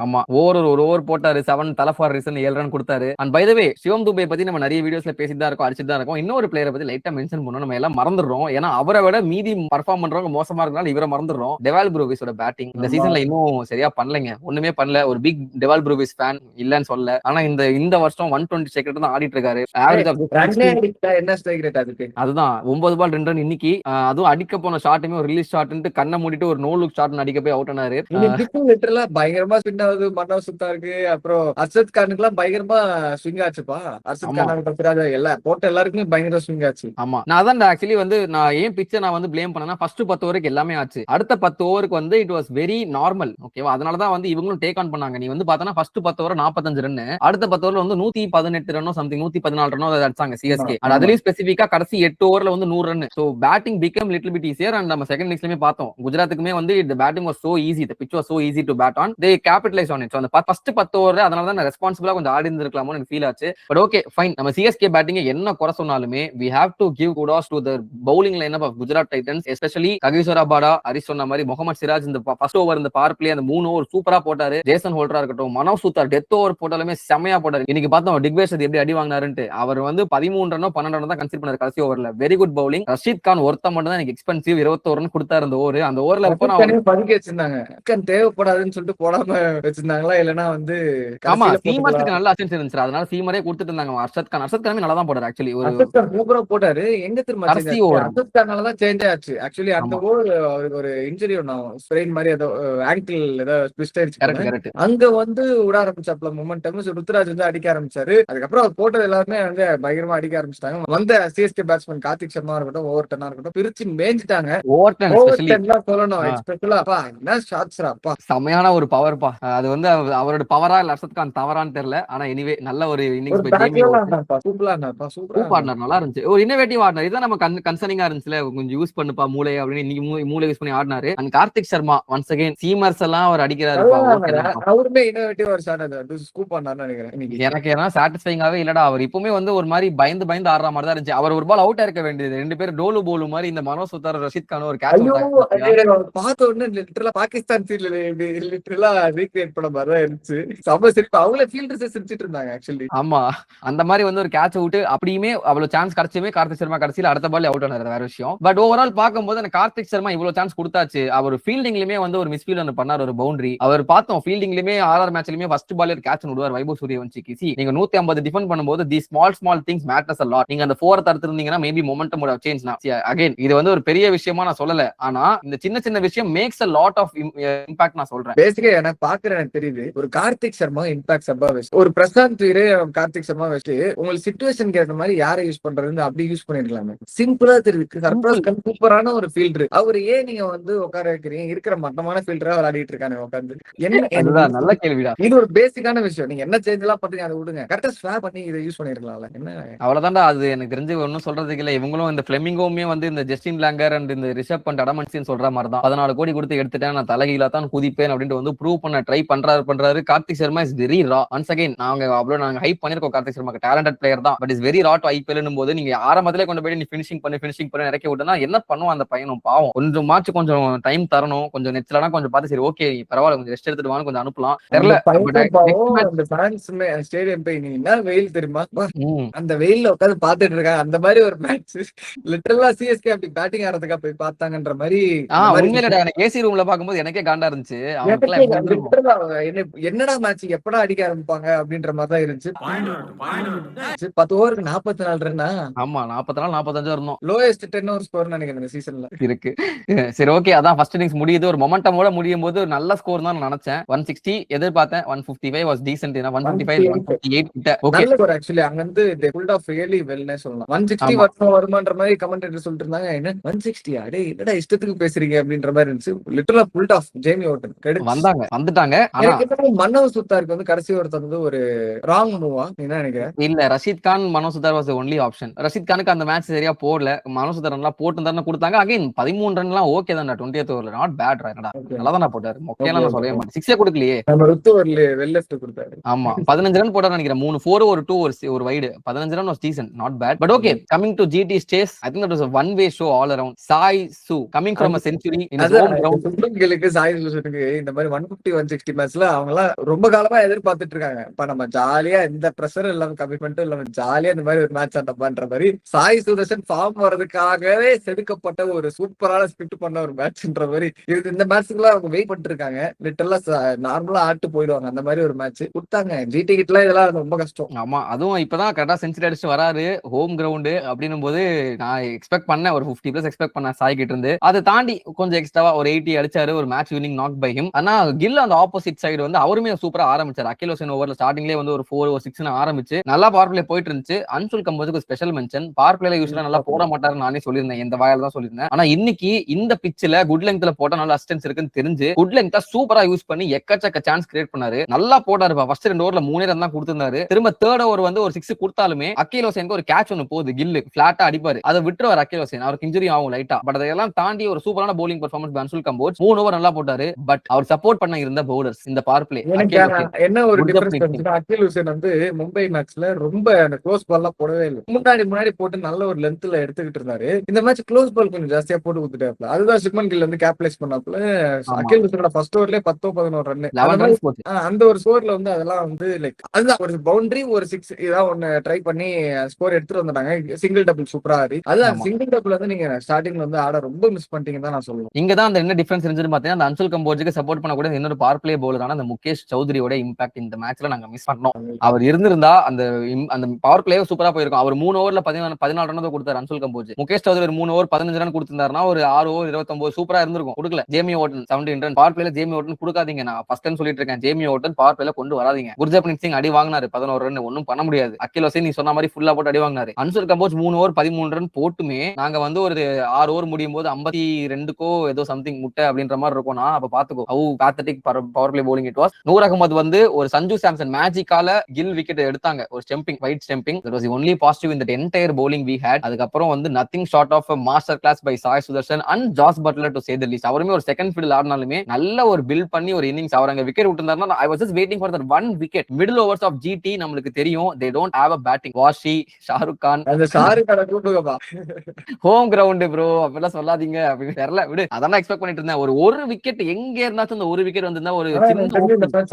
[SPEAKER 2] ஆமா, ஒரு ஓவர் போட்டாரு, 7 தலை ஃபார் ரீசன் 7 ரன் கொடுத்தாரு. அண்ட் பை த வே சிவம் துபே பத்தி நம்ம நிறைய வீடியோஸ்ல பேசிட்டு தான் இருக்கோம், அடிச்சுட்டு தான் இருக்கோம். இன்னொரு பிளேயரை பத்தி லைட்டா மென்ஷன் பண்ணோம், நம்ம எல்லாம் மறந்துடுறோம். ஏன்னா அவரை விட மீதி பர்ஃபார்ம் பண்றவங்க மோசமா இருக்கனால இவரை மறந்துடுறோம். டெவால் ப்ரூவிஸோட பேட்டிங் இந்த சீசன்ல இன்னும் சரியா பண்ணலைங்க, ஒண்ணுமே பண்ணல. ஒரு பிக் டெவால் ப்ரூவிஸ் ஃபேன் இல்லன்னு சொல்ல, ஆனா இந்த வருஷம் 120 ஸ்ட்ரைக் தான் ஆடிட்டு இருக்காரு.
[SPEAKER 1] என்ன ஸ்ட்ரைக் ரேட் அதுக்கு?
[SPEAKER 2] அதுதான் 9 பால் 2 ரன் இன்னைக்கு. அதுவும் அடிக்க போன ஷாட்டுமே ஒரு ரிலீஸ் ஷாட்னு கண்ணை மூடிட்டு ஒரு நோ லுக் ஷாட் அடிக்க போய் அவுட் ஆனாரு.
[SPEAKER 1] பயங்கரமா ஸ்பின் ஆகுது, மன்னவ் சுத்தா இருக்கு. அப்புறம் அர்ஷத் கானுக்கு எல்லாம் பயங்கரமா ஸ்விங் ஆச்சுப்பா. அர்ஷத் கான் எல்லாம் போட்ட எல்லாருக்குமே பயங்கர ஸ்விங் ஆச்சு.
[SPEAKER 2] ஆமா, நான் அதான் ஆக்சுவலி வந்து நான் ஏன் பிச்சை நான் வந்து பிளேம் பண்ணேன்னா, ஃபர்ஸ்ட் 10 ஓவருக்கு எல்லாமே ஆச்சு. அடுத்த 10 ஓவருக்கு வந்து இட் வாஸ் வெரி நார்மல். ஓகேவா, அதனாலதான் வந்து இவங்களும் டேக் ஆன் பண்ணாங்க. நீ வந்து பார்த்தனா ஃபர்ஸ்ட் 10 ஓவர் 45 ரன், அடுத்த 10 ஓவர்ல வந்து 118 ரன்னோ சம்திங் 114 ரன்னோ அடிச்சாங்க சிஎஸ்கே. அதுலயும் ஸ்பெசிபிக்கா கடைசி 8 ஓவர்ல வந்து 100 run. So batting become little bit easier. And நம்ம செகண்ட் இன்னிங்ஸ்லயே பார்த்தோம், குஜராத்துக்குமே வந்து the batting was so easy, the pitch was so easy to bat on, they capitalized on it. So அந்த ஃபர்ஸ்ட் 10 ஓவர் அதனால தான் ரெஸ்பான்சிபிளா கொஞ்சம் ஆடி இருந்திருக்கலாமோ எனக்கு ஃபீல் ஆச்சு. பட் ஓகே ஃபைன், நம்ம சிஎஸ்கே பேட்டிங் என்ன குறை சொன்னாலுமே we have to give kudos to the bowling lineup of Gujarat Titans, especially Kagiso Rabada, Harish சொன்ன மாதிரி முகமது சிராஜ் இந்த ஃபர்ஸ்ட் ஓவர் இந்த பவர் பிளே அந்த 3 ஓவர் சூப்பரா போட்டாரு. ஜேசன் ஹோல்டரா இருக்கட்டும், மனவ் சுத்தார் டெத் ஓவர் போட்டாலுமே செமையா போட்டாரு. இன்னைக்கு பார்த்தோம் டிக்வேஷ் எப்படி அடி வாங்கினாருன்னு. அவர் வந்து 13 ரன்னோ 12 ரன் தான் கன்சிடர் பண்ணாரு கடைசி ஓவர்ல. Very good bowling. Rashid Khan ஒருத்த மட்டும் தான் எனக்கு எக்ஸ்பென்சிவ் 21 ரன் கொடுத்தாரு அந்த ஓவர். அந்த ஓவர்ல
[SPEAKER 1] பதுக்கி வச்சிருந்தாங்க, தேவைப்படாதுன்னு சொல்லிட்டு போடாம வச்சிருந்தாங்களா, இல்லனா வந்து
[SPEAKER 2] ஆமா சீமருக்கு நல்ல அசிஸ்டன்ஸ் இருந்துச்சு, அதனால சீமரே கொடுத்துட்டு இருந்தாங்க. அர்ஷத் கான் நல்லா தான் போட்டாரு. ஆக்சுவலி ஒரு
[SPEAKER 1] சூப்பரா போட்டாரு. எங்க திரும்ப அர்ஷத் கானால தான் சேஞ்ச் ஆச்சு. ஆக்சுவலி அந்த ஓவர் அவருக்கு ஒரு இன்ஜுரி ஒண்ணு ஸ்ப்ரெயின் மாதிரி ஏதோ ஆங்கிள் ஏதோ ட்விஸ்ட் ஆயிடுச்சு. அங்க வந்து விட ஆரம்பிச்சாப்ல மொமெண்டம். ருத்ராஜ் வந்து அடிக்க ஆரம்பிச்சாரு. அதுக்கப்புறம் அவர் போட்டது எல்லாருமே வந்து பயங்கரமா அடிக்க ஆரம்பிச்சிட்டாங்க. வந்த சிஎஸ்கே பேட்ஸ்மேன் கார்த்திக் சர்மா இருக்கட்டும், ஓவர் டென்னா இருக்கட்டும், பிரிச்சு மேஞ்சிட்டாங்க.
[SPEAKER 2] செமையான ஒரு பவர் பா. அது வந்து அவரோட பவரா இல்ல அர்ஷத் கான் தவறான்னு தெரியல. ஆனா எனிவே நல்ல ஒரு இன்னிங்ஸ் நல்லா இருந்துச்சு. ஒரு இன்னோவேட்டிவ் ஆடினார். இதான் நம்ம கன்சர்னிங்கா இருந்துச்சுல, கொஞ்சம் யூஸ் பண்ணுப்பா மூளை அப்படின்னு இன்னைக்கு மூளை யூஸ் பண்ணி ஆடினாரு. And Karthik Sharma once again seamers எல்லாம் அவர் அடிக்கிறாரு.
[SPEAKER 1] அவருமே இன்னோவேட்டிவ் ஒரு ஷாட் அது ஸ்கூப் பண்ணாருன்னு நினைக்கிறேன்.
[SPEAKER 2] எனக்கு ஏன்னா சாட்டிஸ்ஃபைங்காவே இல்லடா. அவர் இப்பவுமே வந்து ஒரு மாதிரி பயந்து ஆடுற மாதிரி தான் இருந்துச்சு. அவர் ஒரு பால் அவுட் இருக்க வேண்டியது. 2 பேர் டோலு போலு மாதிரி இந்த மனோ சுத்தார் ரஷீத் கான் ஒரு கேட்ச்
[SPEAKER 1] பார்த்த உடனே லிட்டரலா பாகிஸ்தான் ஃபீல்ட்ல லிட்டரலா ரீக்ரியேட் பண்ண மாதிரி தான் இருந்துச்சு. சம சிரிப்பு. அவங்களே ஃபீல்டர்ஸ் சிரிச்சிட்டு இருந்தாங்க ஆக்சுவலி.
[SPEAKER 2] ஆமா, அந்த மாதிரி வந்து ஒரு கேட்ச் விட்டு அப்படியுமே அவ்வளவு சான்ஸ் கிடைச்சுமே கார்த்திக் சர்மா கடைசியில அடுத்த பால் அவுட் ஆனாரு, வேற விஷயம். பட் ஓவரால் பார்க்கும்போது எனக்கு கார்த்திக் சர்மா இவ்வளவு சான்ஸ் கொடுத்தாச்சு. அவர் ஃபீல்டிங்லயுமே வந்து ஒரு மிஸ்ஃபீல் ஒன்று பண்ணார், ஒரு பவுண்டரி. அவர் பார்த்தோம் ஃபீல்டிங்லயுமே ஆர்ஆர் மேட்ச்லயுமே ஃபர்ஸ்ட் பால் கேட்ச் விடுவார் வைபவ் சூரியவன்சிக்கு. நீங்க 150 டிஃபெண்ட் பண்ணும்போது the small things matters a lot. நீங்க அந்த 4 தடுத்திருந்தீங்கன்னா maybe momentum would have changed now. அகைன் இது வந்து ஒரு பெரிய விஷயமா நான் சொல்லல, ஆனா இந்த சின்ன விஷயம் maths a lot of impact நான் சொல்றேன்.
[SPEAKER 1] பேசிக்கா எனக்கு பாக்குறேன், எனக்கு தெரியுது ஒரு கார்த்திக் சர்மா இம்பாக்ட் சப்பா வெஸ்ட், ஒரு பிரசாந்த் வீரே கார்த்திக் சர்மா வெஸ்ட், உங்களுக்கு சிச்சுவேஷன் கேட்ட மாதிரி யாரை யூஸ் பண்றது அப்படி யூஸ் பண்ணிருக்கலாமே. சிம்பிளா தெரியுது. சர்ப்ரைஸ் சூப்பரான ஒரு ஃபீல்டர். அவர் ஏன் நீங்க வந்து உட்கார வைக்கிறீங்க? இருக்கிற மட்டமான ஃபீல்டரா விளையாடிட்டு இருக்காங்க உட்காந்து.
[SPEAKER 2] என்ன நல்ல கேள்விடா.
[SPEAKER 1] இது ஒரு பேசிக்கான விஷயம். நீங்க என்ன சேஞ்ச் எல்லாம் பண்றீங்க அதை விடுங்க, கரெக்டா ஸ்வாப் பண்ணி இதை யூஸ் பண்ணிருக்கலாம்ல. என்ன
[SPEAKER 2] அவ்வளவுதான்டா. அது எனக்கு தெரிஞ்சு ஒன்னும் சொல்றதுக்கு இல்ல. இவங்களும் இந்த பிளெமிங்கோமே வந்து இந்த ஜஸ்டின் லாங்கர் அண்ட் இந்த ரிஷப் அண்ட் அடமன்சின்னு சொல்ற மாதிரி தான் 14 கோடி கொடுத்து எடுத்துட்டேன், நான் தலைகீழா தான் குதிப்பேன் அப்படின்ட்டு வந்து ப்ரூவ் பண்ண ட்ரை பண்றாரு. Karthik Sharma is very raw. Once again நாங்க ஹைப் பண்ணிருக்கோம் கார்த்திக் சர்மா டேலண்டட் பிளேயர் தான். But is very raw to IPL போது நீங்க ஆரம்பத்திலே கொண்டு போய் நீ ஃபினிஷிங் பண்ணி இறக்கி விட்டனா என்ன பண்ணுவான் அந்த பையனும்? பாவம். கொஞ்சம் மாச்சு கொஞ்சம் டைம் தரணும். கொஞ்சம் நெச்சலனா கொஞ்சம் பார்த்து சரி ஓகே பரவாயில்ல கொஞ்சம் ரெஸ்ட் எடுத்துட்டு வாங்க கொஞ்சம் அனுப்பலாம். தெரியல
[SPEAKER 1] ஸ்டேடியம் போய் என்ன வெயில் தெரியுமா, அந்த வெயில்ல உட்காந்து பாத்துட்டு இருக்காங்க. அந்த மாதிரி ஒரு மேட்ச் லிட்டரலா சிஎஸ்கே அப்படி பேட்டிங் ஆடுறதுக்கா போய் பார்த்தாங்கன்ற மாதிரி.
[SPEAKER 2] உண்மையிலடா எனக்கு ஏசி ரூம்ல பாக்கும்போது எனக்கே காண்டா இருந்துச்சு.
[SPEAKER 1] என்னடா மேட்ச் எப்படா அடிக்க ஆரம்பிப்பாங்க அப்படின்ற மாதிரி தான் இருந்துச்சு. 10 ஓவருக்கு 44 ரன்னா.
[SPEAKER 2] ஆமா 44 45 இருந்தோம்.
[SPEAKER 1] லோயஸ்ட் 10 ஓவர் ஸ்கோர் நினைக்கிறேன் இந்த சீசன்ல
[SPEAKER 2] இருக்கு. சரி ஓகே, அதான் ஃபர்ஸ்ட் இன்னிங்ஸ் முடியுது. ஒரு மொமெண்டமோட முடியும் போது நல்ல ஸ்கோர் தான் நினைச்சேன். 160 எதிர்பார்த்தேன். 155 வாஸ் டீசென்ட். 155 158 கிட்ட ஓகே.
[SPEAKER 1] ஆக்சுவலி அங்க வந்து they pulled off really well-னே சொல்லலாம். 160 வருமான்ற மாதிரி கமெண்டேட்டர் சொல்லிட்டு இருந்தாங்க. என்ன 160 டேய் என்னடா இஷ்டத்துக்கு பேசுறீங்க அப்படின்ற மாதிரி இருந்துச்சு. லிட்டரலா புல்ட் ஆஃப் ஜேமி ஓட்டன்
[SPEAKER 2] வந்துட்டாங்க. ஆனா
[SPEAKER 1] மனோ சுத்தாருக்கு வந்து கடைசி ஒருத்தர் வந்து ஒரு ராங் மூவா என்ன நினைக்கிறேன்?
[SPEAKER 2] இல்ல ரஷீத் கான் மனோ சுத்தார் வாஸ் ஒன்லி ஆப்ஷன். ரஷீத் கானுக்கு அந்த மேட்ச் சரியா போடல. மனோ சுத்தார் நல்லா போட்டு கொடுத்தாங்க. அகைன் 13 ரன்லாம் ஓகே தான் 20th ஓவர்ல நாட் பேட். நல்லா தான் போட்டாரு. மொக்கையெல்லாம் நான் சொல்லவே மாட்டேன். 6 கொடுக்கலையே,
[SPEAKER 1] நம்ம ருத்து ஓவர்ல வெல் லெஃப்ட் கொடுத்தாரு.
[SPEAKER 2] ஆமா 15 ரன் போட்டாரு நினைக்கிறேன். 3 4 ஒரு 2 ஒரு wide 15 run was decent, not bad. But okay, coming to GT stays, I think that was a one way show all around. Sai சு coming coming from a century in his
[SPEAKER 1] அதான்
[SPEAKER 2] home ground.
[SPEAKER 1] சுப்ரீம் கில்லுக்கு சாய் சுதர்சனுக்கு இந்த மாதிரி 150 160 மேட்ச்ல அவங்க எல்லாம் ரொம்ப காலமா எதிர்பார்த்துட்டு இருக்காங்க. இப்ப நம்ம ஜாலியா எந்த பிரஷரும் இல்லாம கமிட்மெண்ட்டும் இல்லாம ஜாலியா இந்த மாதிரி ஒரு மேட்ச் ஆட்டப்பான்ற மாதிரி சாய் சுதர்சன் ஃபார்ம் வர்றதுக்காகவே செதுக்கப்பட்ட ஒரு சூப்பரான ஸ்கிரிப்ட் பண்ண ஒரு மேட்ச்ன்ற மாதிரி இந்த மேட்ச்க்குலாம் அவங்க வெயிட் பண்ணிட்டு இருக்காங்க. லிட்டரலா நார்மலா ஆட்டு போயிடுவாங்க. அந்த மாதிரி ஒரு மேட்ச் கொடுத்தாங்க. ஜிடி கிட்லாம் இதெல்லாம் ரொம்ப கஷ்டம்.
[SPEAKER 2] ஆமா, அதுவும் இப்பதான் கரெக்டா செஞ்சுரி அடிச்சு வராரு ஹோம் கிரவுண்டு அப்படின்னும் போது நான் எக்ஸ்பெக்ட் பண்ணேன் ஒரு 50 பிளஸ் எக்ஸ்பெக்ட் பண்ணேன் சாய் கிட்ட இருந்து. அதை தாண்டி கொஞ்சம் எக்ஸ்ட்ராவா ஒரு 80 அடிச்சாரு, ஒரு match winning knock by him. ஆனா கில் அந்த ஆப்போசிட் சைடு வந்து அவருமே சூப்பரா ஆரம்பிச்சாரு. அகில் ஹுசைன் ஓவர்ல ஸ்டார்டிங்லேயே வந்து ஒரு 4 ஒரு 6 ஆரம்பிச்சு நல்லா பவர் பிளே போயிட்டு இருந்துச்சு. அன்சுல் கம்போஜுக்கு ஸ்பெஷல் மென்ஷன். பவர் பிளேல யூஸ்வலா நல்லா போட மாட்டாருன்னு நானே சொல்லியிருந்தேன், இந்த வாயால தான் சொல்லியிருந்தேன். ஆனா இன்னைக்கு இந்த பிட்ச்ல குட் லெங்க்ல போட்டா நல்ல அசிஸ்டன்ஸ் இருக்குன்னு தெரிஞ்சு குட் லெங்க்ல சூப்பரா யூஸ் பண்ணி எக்கச்சக்க சான்ஸ் கிரியேட் பண்ணாரு. நல்லா போட்டாரு. ஃபர்ஸ்ட் 2 ஓவர்ல 3 ரன் தான் கொடுத்திருந்தாரு. திரும்ப தேர்ட் ஓவர் வந்து ஒரு 6 கொடுத்தாலுமே அகில் ஹுசைனுக்கு ஒரு கேட்ச் ஒன்னு போகுது, கில்லு பிளாட்டா அடிப்பாரு, அதை விட்டுருவார் அகில் ஹுசைன். அவருக்கு இன்ஜுரி ஆகும் லைட்டா. பட் அதெல்லாம் தாண்டி ஒரு சூப்பரான bowling performance Anshul Kamboj. 3 over நல்லா போட்டாரு. பட் அவர் சப்போர்ட் பண்ண இருந்த பவுலர்ஸ் இந்த பவர் பிளே
[SPEAKER 1] என்ன ஒரு டிஃபரன்ஸ், அகில் ஹுசைன் வந்து மும்பை மேட்ச்ல ரொம்ப அந்த க்ளோஸ் பால் எல்லாம் போடவே இல்லை. முன்னாடி போட்டு நல்ல ஒரு லென்த்ல எடுத்துக்கிட்டு இருந்தாரு. இந்த மேட்ச் க்ளோஸ் பால் கொஞ்சம் ஜாஸ்தியா போட்டு கொடுத்துட்டாப்ல. அதுதான் சுப்மன் கில் வந்து கேப்டலைஸ் பண்ணாப்ல. அகில் ஹுசைனோட ஃபர்ஸ்ட் ஓவர்லயே 10-11 ரன் அந்த ஒரு ஸ்கோர்ல வந்து அதெல்லாம் வந்து லைக் அதுதான் ஒரு பவுண்டரி ஒரு 6 இதான் ஒன்னு ட்ரை பண்ணி ஸ்கோர் எடுத்துட்டு வந்தாங்க. சிங்கிள் டபுள் சூப்பரா ஆடி. அதுதான் சிங்கிள் டபுள் வந்து நீங்க ஸ்டார்டிங்ல வந்து ஆட ரொம்ப மிஸ் பண்ணிட்டீங்கன்னு தான் நான் சொல்லுவேன்.
[SPEAKER 2] இங்க தான் அந்த என்ன டிஃபரன்ஸ் இருந்துன்னு பார்த்தீங்கன்னா, அந்த அன்சுல் கம்போஜுக்கு சப்போர்ட் பண்ணக்கூடிய இன்னொரு பவர் பிளே பவுலரான அந்த முகேஷ் சௌத்ரியோட இம்பாக்ட் இந்த மேட்ச்ல நாங்க மிஸ் பண்ணோம். அவர் இருந்திருந்தா அந்த பவர் பிளே சூப்பரா போயிருக்கும். அவர் 3 ஓவர்ல 14 ரன் தான் கொடுத்தாரு அன்சுல் கம்போஜ். முகேஷ் சௌத்ரி ஒரு 3 ஓவர் 15 ரன் கொடுத்திருந்தாருன்னா ஒரு 6 ஓவர் 29 சூப்பரா இருந்திருக்கும். கொடுக்கல. Jamie Overton 17 run. பவர் பிளேல ஜேமி ஓட்டன் கொடுக்காதீங்க. நான் ஃபர்ஸ்ட் டைம் சொல்லிட்டு இருக்கேன், ஜேமி ஓட்டன் பவர் பிளேல கொண்டு வராதீங்க. குர்ஜப்ரீத் சிங் அடி வாங்கினாரு 11 ரன், ஒன்னும் பண்ண முடியாது. அகில் ஹுசைன் நீ சொன்ன மாதிரி ஃபுல்லா போட்டு அடி வாங்கினாரு. அன்சுல் கம்போஜ் 3 ஓவர் 13 ரன் போட்டுமே நாங்க வந்து ஒரு 6 ஓவர் முடியும் போது 52கோ ஏதோ சம்திங் முட்டை அப்படின்ற மாதிரி இருக்கும்னா அப்ப பாத்துக்கோ how pathetic power play bowling it was. Noor Ahmad வந்து ஒரு சஞ்சு சாம்சன் மேஜிக்கால கில் விக்கெட் எடுத்தாங்க, ஒரு stumping, wide stumping. That was the only positive in that entire bowling we had. அதுக்கப்புறம் வந்து nothing short of master class by Sai Sudharsan and Jos Buttler to say the least. அவருமே ஒரு second field ஆடினாலுமே நல்ல ஒரு பில்ட் பண்ணி ஒரு இன்னிங்ஸ் அவர் அங்க விக்கெட் விட்டுருந்தாருன்னா I was just waiting for that one wicket. Middle overs of GT நம்மளுக்கு தெரியும் they don't have a batting. Washi, Shahrukh Khan,
[SPEAKER 1] அந்த ஷாருக் கான கூப்பிடுங்கப்பா
[SPEAKER 2] ஹோம் கிரவுண்ட் ப்ரோ அப்படிலாம் சொல்லாதீங்க அப்படின்னு தெரியல விடு. அதான் எக்ஸ்பெக்ட் பண்ணிட்டு இருந்தேன். ஒரு விக்கெட் எங்க இருந்தாச்சும் அந்த ஒரு விக்கெட் வந்திருந்தா ஒரு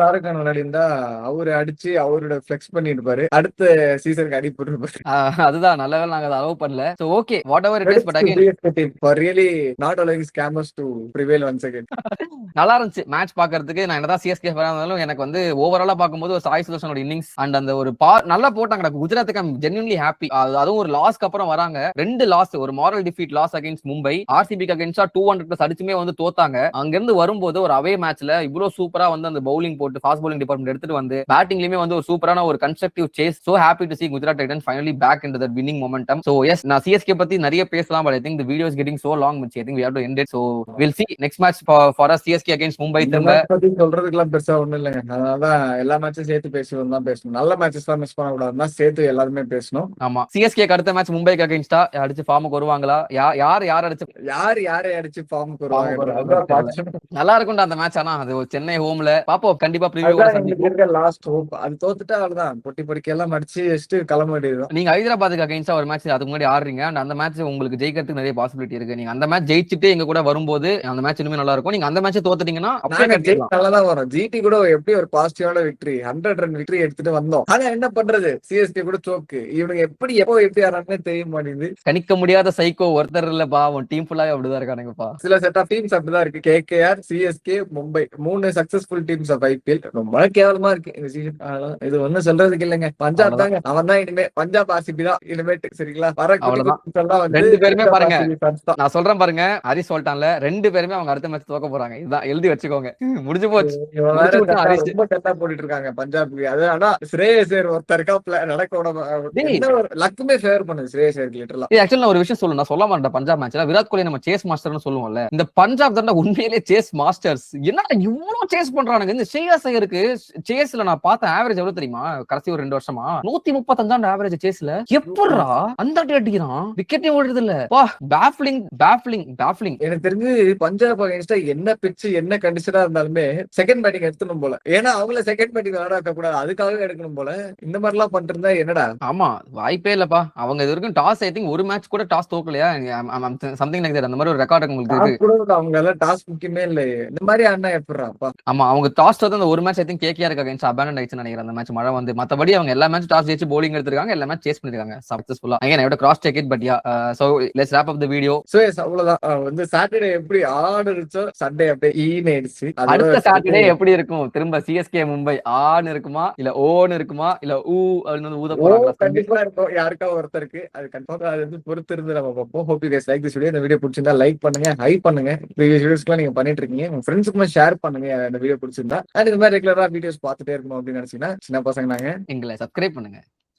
[SPEAKER 1] ஷாருக் கான் விளையாடிருந்தா அவரு அடிச்சு அவரோட ஃபிளெக்ஸ் பண்ணிருப்பாரு, அடுத்த சீசனுக்கு அடி போட்டுருப்பாரு.
[SPEAKER 2] அதுதான் நல்ல வேளை நாங்க அதை அலோவ் பண்ணல. So okay what ever it is, but again
[SPEAKER 1] for really not allowing scammers to prevail once again.
[SPEAKER 2] நல்லா இருந்துச்சு மேட்ச் பாக்குறதுக்கு. நான் என்னதான் சிஎஸ்கே ஃபேனா இருந்தாலும் எனக்கு வந்து ஓவராலா பாக்கும்போது ஒரு சாய் சுதர்சனோட இன்னிங்ஸ் அண்ட் அந்த ஒரு நல்லா போட்டாங்க. குஜராத்துக்கு ஐம் ஜென்யூன்லி ஹாப்பி. அதுவும் ஒரு லாஸ்க்கு அப்புறம் வராங்க. 2 லாஸ், ஒரு moral defeat loss against Mumbai, ஆர்சிபிக்கு அகைன்ஸ்டா 200+ அடிச்சுமே வந்து தோத்தாங்க. அங்க இருந்து வரும்போது ஒரு அவே மேட்ச்ல இவ்வளவு சூப்பரா வந்து அந்த பவுலிங் போட்டு ஃபாஸ்ட் பவுலிங் டிபார்ட்மெண்ட் எடுத்துட்டு வந்து பேட்டிங்லயுமே வந்து ஒரு சூப்பரான ஒரு constructive chase. So happy to see Gujarat Titans finally back into that winning momentum. So yes, நான் சிஎஸ்கே பத்தி நிறைய பேசலாம், but I think the video is getting so long which I think we have to end it. So we'll see next match for us CSK against Mumbai. திரும்ப
[SPEAKER 1] பத்தி சொல்றதுக்குலாம் பெருசா ஒண்ணும் இல்லைங்க. அதனாலதான் எல்லா மேட்சும் சேர்த்து பேசணும் தான் பேசணும். நல்ல மேட்சஸ் தான் மிஸ் பண்ண கூடாதுன்னா சேர்த்து எல்லாருமே பேசணும்.
[SPEAKER 2] ஆமா, சிஎஸ்கே அடுத்த மேட்ச் மும்பைக்கு அகைன்ஸ்டா அடிச்சு ஃபார்முக்கு வருவாங்களா, யார் அடிச்சு
[SPEAKER 1] யாரை அடிச்சு ஃபார்முக்கு வருவாங்க
[SPEAKER 2] நல்லா இருக்கும்டா அந்த மேட்ச். ஆனா அது சென்னை ஹோம்ல பாப்போம் கண்டிப்பா. ப்ரீவியூ
[SPEAKER 1] லாஸ்ட் ஹோப் அது தோத்துட்டா அவ்வளவுதான், பொட்டி பொடிக்க எல்லாம் அடிச்சு வச்சுட்டு கிளம்ப வேண்டியது.
[SPEAKER 2] நீங்க ஹைதராபாத்துக்கு அகைன்ஸ்டா ஒரு மேட்ச் அதுக்கு முன்னாடி ஆடுறீங்க அண்ட் அந்த மேட்ச் உங்களுக்கு ஜெயிக்கிறதுக்கு நிறைய பாசிபிலிட்டி இருக்கு. நீங்க அந்த மேட்ச் ஜெயிச்சுட்டு எங்க கூட வரும்போது அந்த மேட்ச் இன்னுமே நல்லா இருக்கும். நீங்க அந்த மேட்ச் தோத்துட்டீங்கன்னா
[SPEAKER 1] நல்லாதான் வரும். ஜிடி கூட எப்படி ஒரு பாசிட்டிவான விக்டரி 100 ரன் விக்டரி எடுத்துட்டு வந்தோம். ஆனா என்ன பண்றது, சிஎஸ்கே கூட சோக்கு. இவனுக்கு எப்போ ஆறானே தெரிய மாட்டேங்குது.
[SPEAKER 2] கணிக்க முடியாத சைக்கோ ஒருத்தர் இல்ல பாவம், டீம் ஃபுல்லாவே அப்படிதான் இருக்கானுங்கப்பா.
[SPEAKER 1] சில செட் ஆஃப் டீம்ஸ் அப்படிதான் இருக்கு. KKR, CSK, Mumbai 3 successful teams of IPL. ரொம்ப கேவலமா இருக்கு இந்த சீசன். இது ஒண்ணும் சொல்றதுக்கு இல்லைங்க. பஞ்சாப் தாங்க, அவன் தான் இனிமே பஞ்சாப் ஆர்சிபி தான் இனிமேட்டு. சரிங்களா,
[SPEAKER 2] ரெண்டு பேருமே பாருங்க, நான் சொல்றேன் பாருங்க, ஹரிஸ் சொல்லிட்டான்ல, 2 பேருமே அவங்க அடுத்த மேட்ச் தோக்க போறாங்க. இதுதான் எழுதி வச்சுக்கோங்க, முடிஞ்சு போச்சு.
[SPEAKER 1] ரொம்ப கெட்டா போட்டுட்டு இருக்காங்க பஞ்சாப்க்கு. அது ஆனா ஸ்ரேயஸ் ஐயர் ஒருத்தருக்கா நடக்க லக்குமே ஃபேவர் பண்ணுது ஸ்ரேயஸ் ஐயருக்கு லிட்டரலா.
[SPEAKER 2] ஆக்சுவலி நான் ஒரு விஷயம் சொல்லணும், நான் சொல்ல மாட்டேன். பஞ்சாப் மேட்ச்ல விராட் கோலி நம்ம சேஸ் மாஸ்டர்னு சொல்லுவோம்ல, இந்த பஞ்சாப் தான் உண்மையிலேயே சேஸ் மாஸ்டர்ஸ். என்னடா இவ்வளவு சேஸ் பண்றானுங்க. இந்த ஸ்ரேயஸ் ஐயருக்கு சேஸ்ல நான் பார்த்த ஆவரேஜ் எவ்வளவு தெரியுமா, கடைசி ஒரு 2 வருஷமா 135 ஆவரேஜ் சேஸ்ல. எப்படா அந்த அடிக்கிறான், விக்கெட்டே ஓடுறது இல்ல. வா, பேஃப்லிங்.
[SPEAKER 1] எனக்கு தெரிஞ்சு பஞ்சாப் அகைன்ஸ்டா என்ன பிட்ச் என்ன கண்டிஷனா இருந்தாலுமே செகண்ட் பேட்டிங் எடுத்துணும் போல. ஏன்னா அவங்கள செகண்ட் பேட்டிங் விளையாட வைக்க கூடாது, அதுக்காகவே எடுக்கணும் போல. இந்த மாதிரி எல்லாம் பண்ணிட்டு இருந்தா என்னடா.
[SPEAKER 2] ஆமா, வாய்ப்பே இல்லப்பா. அவங்க இது வரைக்கும் டாஸ் ஐ திங்க் ஒரு மேட்ச் கூட டாஸ் தோக்கலையா, சம்திங் லைக் தட். அந்த மாதிரி மாதிரி ஒரு ரெக்கார்ட் உங்களுக்கு இருக்கு.
[SPEAKER 1] கூட அவங்க எல்லாம் டாஸ் முக்கியமே இல்ல, இந்த மாதிரி அண்ணா எப்படிப்பா.
[SPEAKER 2] ஆமா, அவங்க டாஸ் வந்து அந்த ஒரு match I think KKR against abandon ஆயிடுச்சுன்னு நினைக்கிறேன் அந்த மேட்ச். மழை வந்து மத்தபடி அவங்க எல்லா மேட்ச் டாஸ் ஜெயிச்சு bowling எடுத்திருக்காங்க, எல்லா மேட்ச் சேஸ் பண்ணிருக்காங்க சக்சஸ்ஃபுல்லா. Again I have to cross check it, but yeah so let's wrap up the video.
[SPEAKER 1] So அவ்வளவுதான். வந்து சாட்டர்டே எப்படி ஆடுச்சோ சண்டே அப்படியே ஈன்னு ஆயிடுச்சு.
[SPEAKER 2] அடுத்த சாட்டர்டே எப்படி இருக்கும்? திரும்ப சிஎஸ்கே மும்பை ஆன்னு இருக்குமா இல்ல ஓன்னு இருக்குமா இல்ல ஊ அப்படின்னு ஊத போறாங்களா?
[SPEAKER 1] கண்டிப்பா இருக்கும் யாருக்கா ஒருத்தருக்கு. அது கண்டிப்பா அது வந்து பொறுத்து இருந்து நம்ம பார்ப்போம். Hope you guys like this video. இந்த வீடியோ பிடிச்சிருந்தா லைக் பண்ணுங்க, ஹைப் பண்ணுங்க. ப்ரீவியஸ் வீடியோஸ்லாம் நீங்க பண்ணிட்டு இருக்கீங்க, உங்க ஃப்ரெண்ட்ஸுக்குமே ஷேர் பண்ணுங்க இந்த வீடியோ பிடிச்சிருந்தா. அண்ட் இந்த மாதிரி ரெகுலரா வீடியோஸ் பார்த்துட்டே இருக்கணும் அப்படின்னு நினைச்சீங்கன்னா சின்ன பசங்க நாங்க
[SPEAKER 2] எங்களை சப்ஸ்கிரைப் பண்ணுங்க.